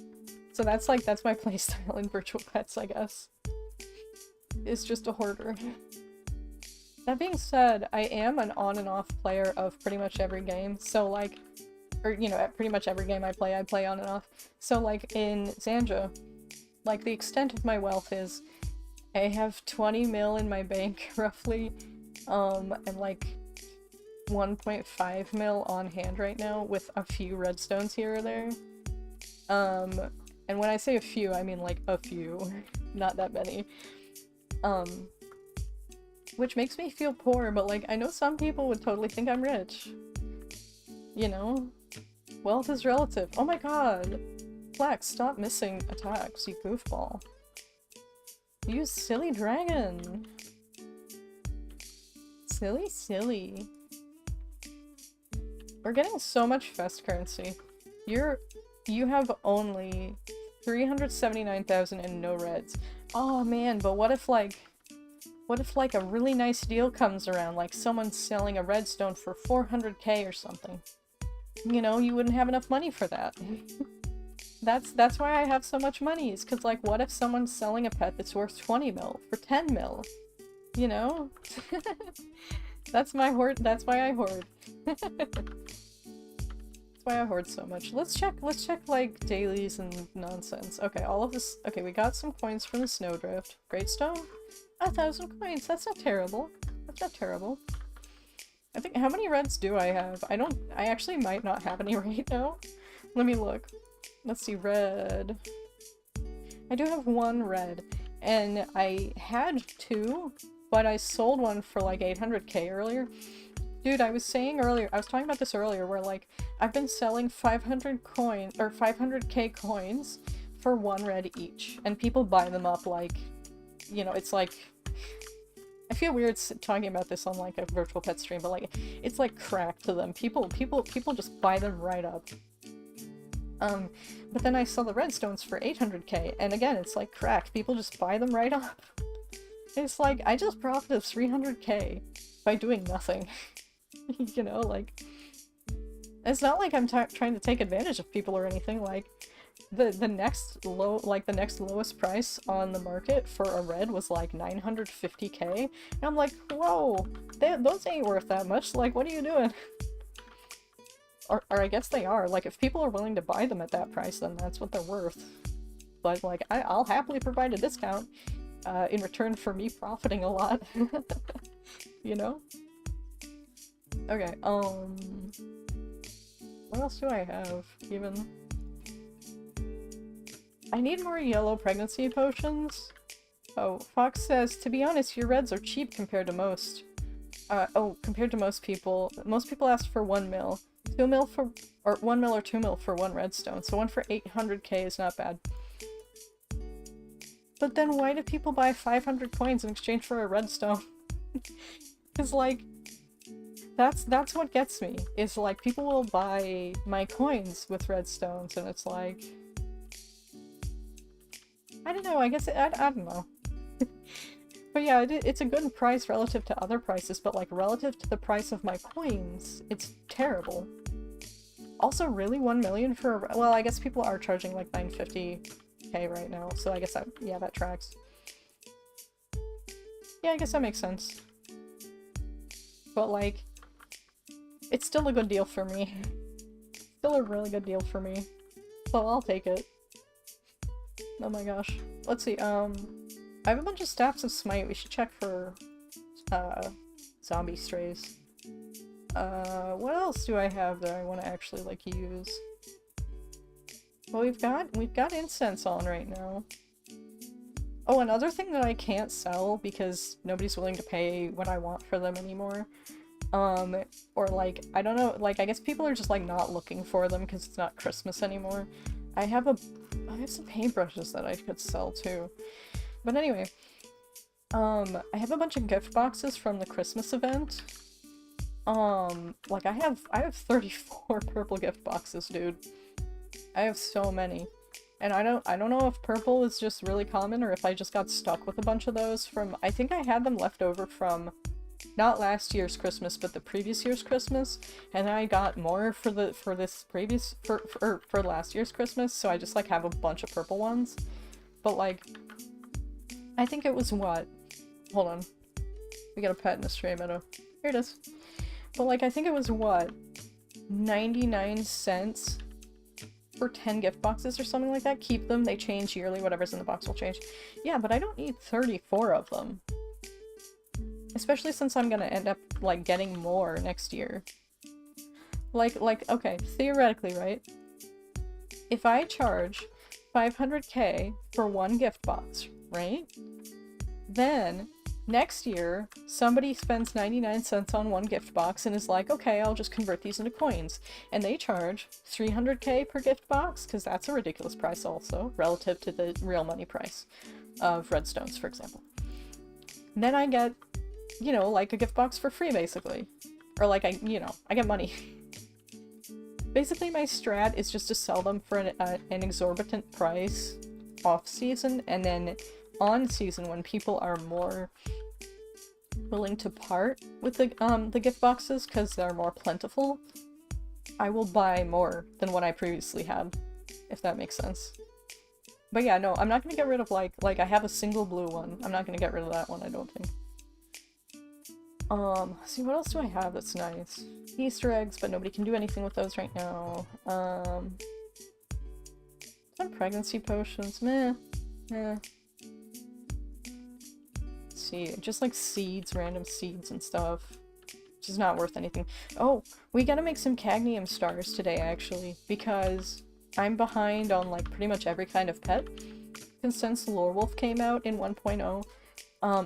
So that's, like, that's my playstyle in virtual pets, I guess. Is just a hoarder. That being said, I am an on and off player of pretty much every game, so like, or you know, pretty much every game I play on and off. So like in Xanje, like the extent of my wealth is, I have 20 mil in my bank, roughly, and like 1.5 mil on hand right now with a few redstones here or there. And when I say a few, I mean like a few, not that many. Which makes me feel poor, but like, I know some people would totally think I'm rich. You know? Wealth is relative. Oh my god! Flax, stop missing attacks, you goofball. You silly dragon! Silly, silly. We're getting so much fest currency. You have only 379,000 and no reds. Oh man, but what if like a really nice deal comes around, like someone's selling a redstone for 400k or something? You know, you wouldn't have enough money for that. That's why I have so much money, is cause like, what if someone's selling a pet that's worth 20 mil for 10 mil? You know? That's why I hoard. That's why I hoard so much. Let's check like dailies and nonsense. Okay, all of this. Okay, we got some coins from the snowdrift. Great stone. 1,000 coins. That's not terrible. That's not terrible. I think, how many reds do I have? I actually might not have any right now. Let me look. Let's see, red. I do have 1 red, and I had 2, but I sold one for like 800k earlier. Dude, I was talking about this earlier, where like, I've been selling 500k coins for 1 red each, and people buy them up like, you know, it's like, I feel weird talking about this on like a virtual pet stream, but like, it's like crack to them. People just buy them right up. But then I sell the redstones for 800k, and again, it's like crack. People just buy them right up. It's like, I just profited 300k by doing nothing. You know, like, it's not like I'm trying to take advantage of people or anything. Like, the next lowest price on the market for a red was like 950k, and I'm like, whoa, those ain't worth that much. Like, what are you doing? Or I guess they are. Like, if people are willing to buy them at that price, then that's what they're worth. But like, I'll happily provide a discount in return for me profiting a lot. You know? Okay, what else do I have, even? I need more yellow pregnancy potions. Oh, Fox says, to be honest, your reds are cheap compared to most. Compared to most people. Most people ask for 1 mil. 2 mil for, or 1 mil or 2 mil for 1 redstone, so 1 for 800k is not bad. But then why do people buy 500 coins in exchange for a redstone? Because, like, that's what gets me, is like, people will buy my coins with redstones, and it's like, I don't know, I guess, I don't know. But yeah, it's a good price relative to other prices, but like, relative to the price of my coins, it's terrible. Also, really, 1 million for well, I guess people are charging like 950k right now, so I guess that, yeah, that tracks. Yeah, I guess that makes sense. But like, it's still a good deal for me. Still a really good deal for me. So I'll take it. Oh my gosh. Let's see, I have a bunch of staffs of smite. We should check for, zombie strays. What else do I have that I want to actually, like, use? Well, we've got incense on right now. Oh, another thing that I can't sell because nobody's willing to pay what I want for them anymore. Or like, I don't know, like, I guess people are just, like, not looking for them because it's not Christmas anymore. I have some paintbrushes that I could sell too. But anyway, I have a bunch of gift boxes from the Christmas event. Like, I have 34 purple gift boxes, dude. I have so many. And I don't know if purple is just really common or if I just got stuck with a bunch of those from, I think I had them left over from not last year's Christmas, but the previous year's Christmas, and then I got more for last year's Christmas, so I just, like, have a bunch of purple ones. But, like, I think it was what? Hold on. We got a pet in the stray meadow. Here it is. But, like, I think it was what? 99 cents for 10 gift boxes or something like that. Keep them, they change yearly, whatever's in the box will change. Yeah, but I don't need 34 of them. Especially since I'm gonna end up, like, getting more next year. Like, okay, theoretically, right? If I charge 500k for 1 gift box, right? Then, next year, somebody spends 99 cents on 1 gift box and is like, okay, I'll just convert these into coins. And they charge 300k per gift box, because that's a ridiculous price also, relative to the real money price of redstones, for example. And then I get, you know, like, a gift box for free, basically. Or, like, I get money. Basically, my strat is just to sell them for an exorbitant price off-season, and then on-season, when people are more willing to part with the gift boxes, because they're more plentiful, I will buy more than what I previously had, if that makes sense. But yeah, no, I'm not gonna get rid of, like, I have a single blue one. I'm not gonna get rid of that one, I don't think. See, what else do I have that's nice? Easter eggs, but nobody can do anything with those right now. Some pregnancy potions, meh. Let's see, just like seeds, random seeds and stuff. Which is not worth anything. Oh, we gotta make some cadmium stars today, actually, because I'm behind on, like, pretty much every kind of pet. And since Lorewolf came out in 1.0,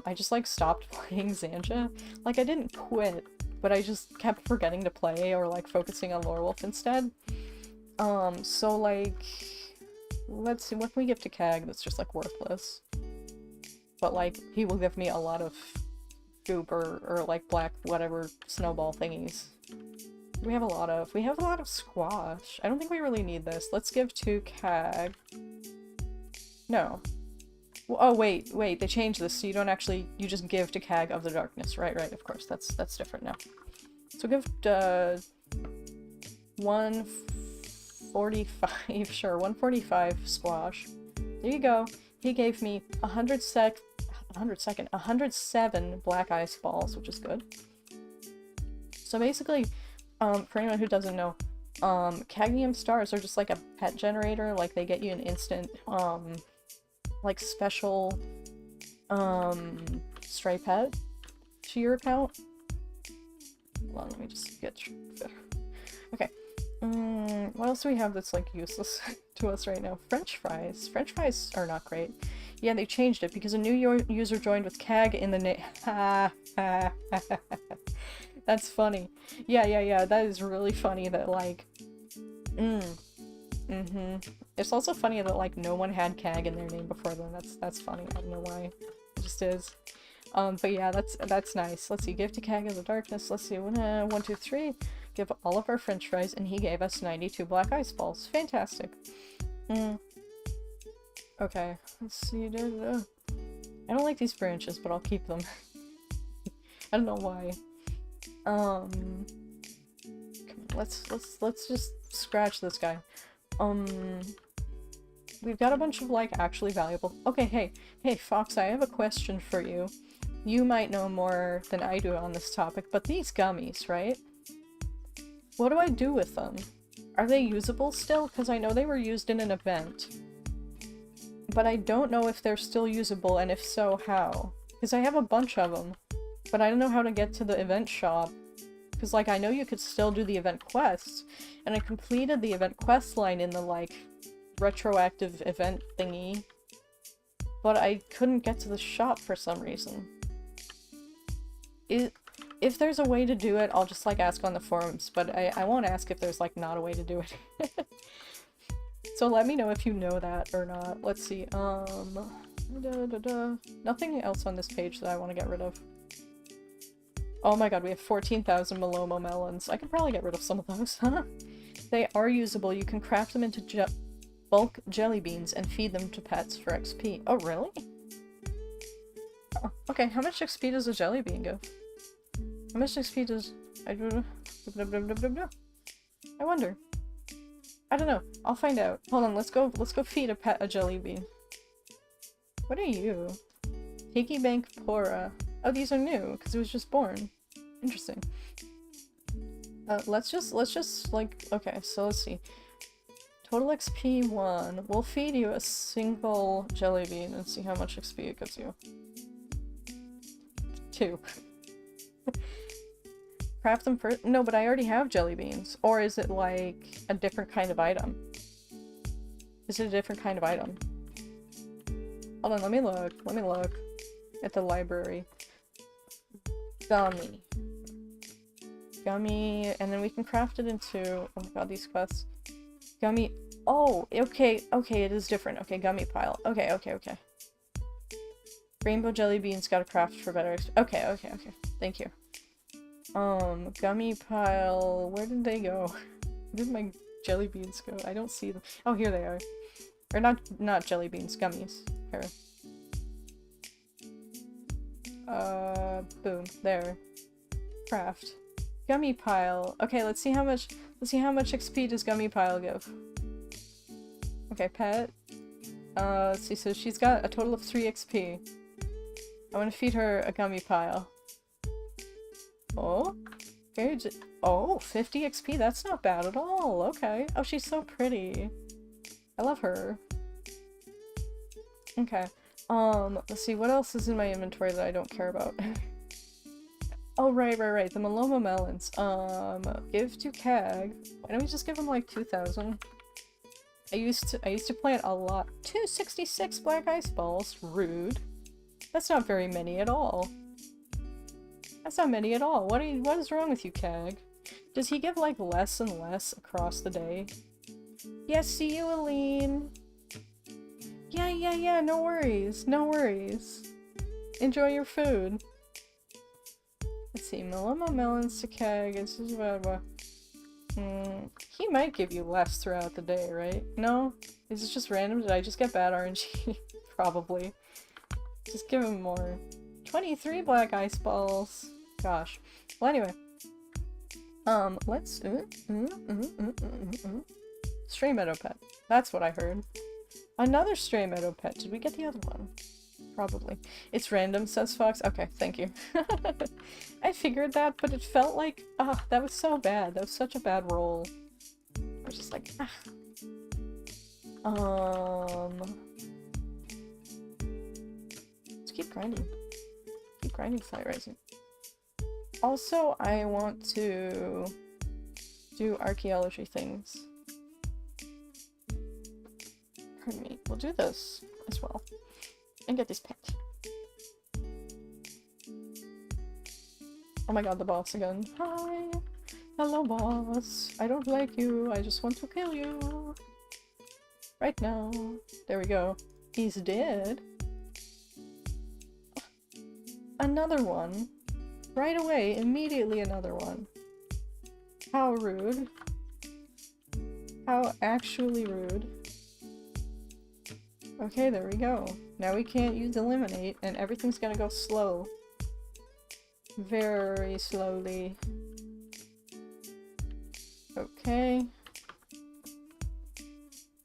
I just, like, stopped playing Xanje. Like, I didn't quit, but I just kept forgetting to play or, like, focusing on Lorewolf instead. So, like, let's see, what can we give to Kag that's just, like, worthless? But, like, he will give me a lot of goop or like, black whatever snowball thingies. We have a lot of. We have a lot of squash. I don't think we really need this. Let's give to Cag. No. Oh, wait. They changed this, so you don't actually... You just give to Cag of the Darkness. Right, of course. That's different now. So give, 145, sure, 145 squash. There you go. He gave me 107 black ice balls, which is good. So basically, for anyone who doesn't know, Cagnium stars are just like a pet generator. Like, they get you an instant, like, special, stray pet to your account. Hold on, let me just get... Okay. What else do we have that's, like, useless to us right now? French fries. French fries are not great. Yeah, they changed it because a new user joined with CAG in the name. That's funny. Yeah, that is really funny that, like... It's also funny that, like, no one had CAG in their name before then. That's funny. I don't know why. It just is. But yeah, that's nice. Let's see. Give to CAG of the Darkness. Let's see. 1, 2, 3. Give all of our French fries, and he gave us 92 black ice balls. Fantastic. Okay. Let's see. I don't like these branches, but I'll keep them. I don't know why. Come on, let's just scratch this guy. We've got a bunch of, like, actually valuable... Okay, hey, Fox, I have a question for you. You might know more than I do on this topic, but these gummies, right? What do I do with them? Are they usable still? Because I know they were used in an event. But I don't know if they're still usable, and if so, how. Because I have a bunch of them, but I don't know how to get to the event shop. Because, like, I know you could still do the event quests, and I completed the event quest line in the, like, retroactive event thingy, but I couldn't get to the shop for some reason. If there's a way to do it, I'll just, like, ask on the forums, but I won't ask if there's, like, not a way to do it. So let me know if you know that or not. Let's see, nothing else on this page that I want to get rid of. Oh my god, we have 14,000 Malomo melons. I could probably get rid of some of those, huh? They are usable. You can craft them into bulk jelly beans and feed them to pets for XP. Oh, really? Oh, okay, how much XP does a jelly bean give? How much XP does... I wonder. I don't know. I'll find out. Hold on, let's go feed a pet a jelly bean. What are you? Tiki Bank Pora. Oh, these are new, because it was just born. Interesting. Let's just, like, okay, so let's see. Total XP 1. We'll feed you a single jelly bean and see how much XP it gives you. 2. Craft them first? No, but I already have jelly beans. Or is it, like, a different kind of item? Is it a different kind of item? Hold on, let me look at the library. Gummy, and then we can craft it into... Oh my god, these quests. Gummy... Oh, okay, it is different. Okay, gummy pile. Okay. Rainbow jelly beans gotta craft for better... Okay. Thank you. Gummy pile... Where did they go? Where did my jelly beans go? I don't see them. Oh, here they are. Or not jelly beans, gummies. Here. Boom. There. Craft. Gummy pile. Okay, let's see how much XP does gummy pile give. Okay, pet. Let's see, so she's got a total of 3 XP. I want to feed her a gummy pile. Oh. Okay, oh, 50 XP, that's not bad at all. Okay. Oh, she's so pretty. I love her. Okay. Let's see, what else is in my inventory that I don't care about? Oh, right, the Maloma melons. Give to Cag. Why don't we just give him, like, 2,000? I used to plant a lot. 266 black ice balls. Rude. That's not very many at all. That's not many at all. What is wrong with you, Cag? Does he give, like, less and less across the day? Yeah, see you, Aline. Yeah, no worries. Enjoy your food. Let's see, Maloma melons to Cag. He might give you less throughout the day, right? No? Is it just random? Did I just get bad RNG? Probably. Just give him more. 23 black ice balls. Gosh. Well, anyway. Let's... Stray meadow pet. That's what I heard. Another stray meadow pet. Did we get the other one? Probably. It's random, says Fox. Okay, thank you. I figured that, but it felt like, that was so bad. That was such a bad roll. I was just like, Let's keep grinding. Keep grinding Flight Rising. Also, I want to do archaeology things. Pardon me. We'll do this as well. And get this pet. Oh my god, the boss again. Hi! Hello, boss. I don't like you. I just want to kill you. Right now. There we go. He's dead. Another one. Right away. Immediately another one. How rude. How actually rude. Okay, there we go. Now we can't use eliminate, and everything's gonna go slow. Very slowly. Okay.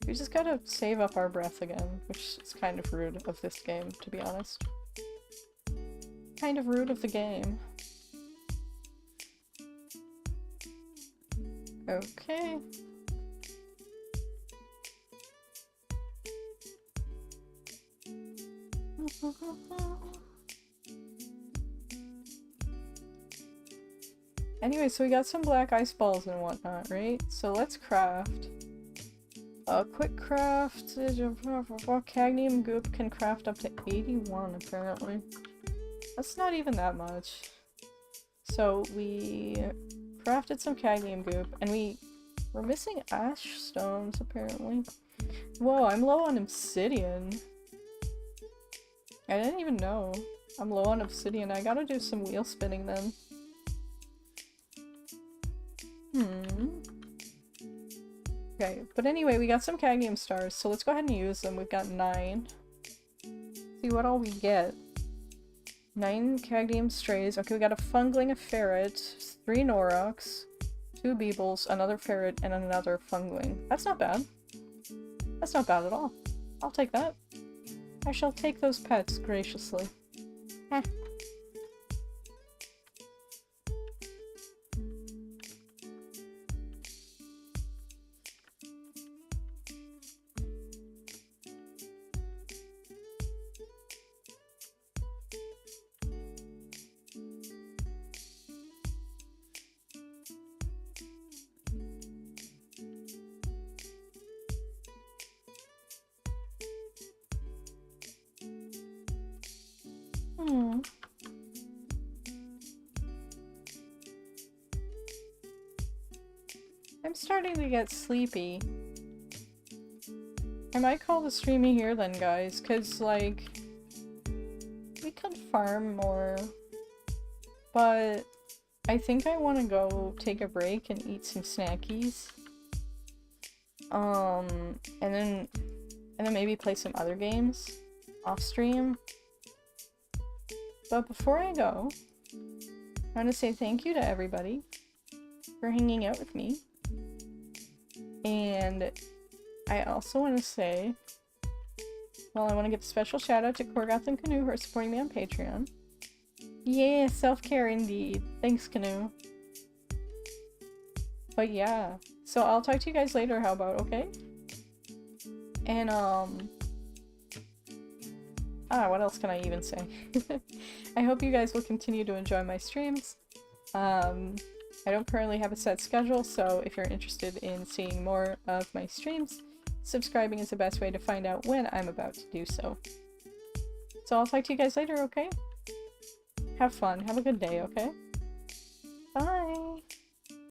We just gotta save up our breath again, which is kind of rude of this game, to be honest. Kind of rude of the game. Okay. Anyway, so we got some black ice balls and whatnot, right? So let's craft. Quick craft. Cadmium goop can craft up to 81, apparently. That's not even that much. So we crafted some cadmium goop, and we're missing ash stones, apparently. Whoa, I'm low on obsidian. I didn't even know. I'm low on obsidian. I gotta do some wheel spinning then. Okay, but anyway, we got some cadmium stars, so let's go ahead and use them. We've got 9. See what all we get. 9 cadmium strays. Okay, we got a fungling, a ferret, 3 Norox, 2 beebles, another ferret, and another fungling. That's not bad. That's not bad at all. I'll take that. I shall take those pets graciously. Heh. I'm starting to get sleepy. I might call the streaming here then, guys, because, like, we could farm more, but I think I want to go take a break and eat some snackies. And then maybe play some other games off stream. But before I go, I want to say thank you to everybody for hanging out with me. And I also want to say, well, I want to give a special shout out to Korgoth and Canoe who are supporting me on Patreon. Yeah, self-care indeed. Thanks, Canoe. But yeah, so I'll talk to you guys later, how about, okay? And, what else can I even say? I hope you guys will continue to enjoy my streams. I don't currently have a set schedule, so if you're interested in seeing more of my streams, subscribing is the best way to find out when I'm about to do so. So I'll talk to you guys later, okay? Have fun. Have a good day, okay? Bye!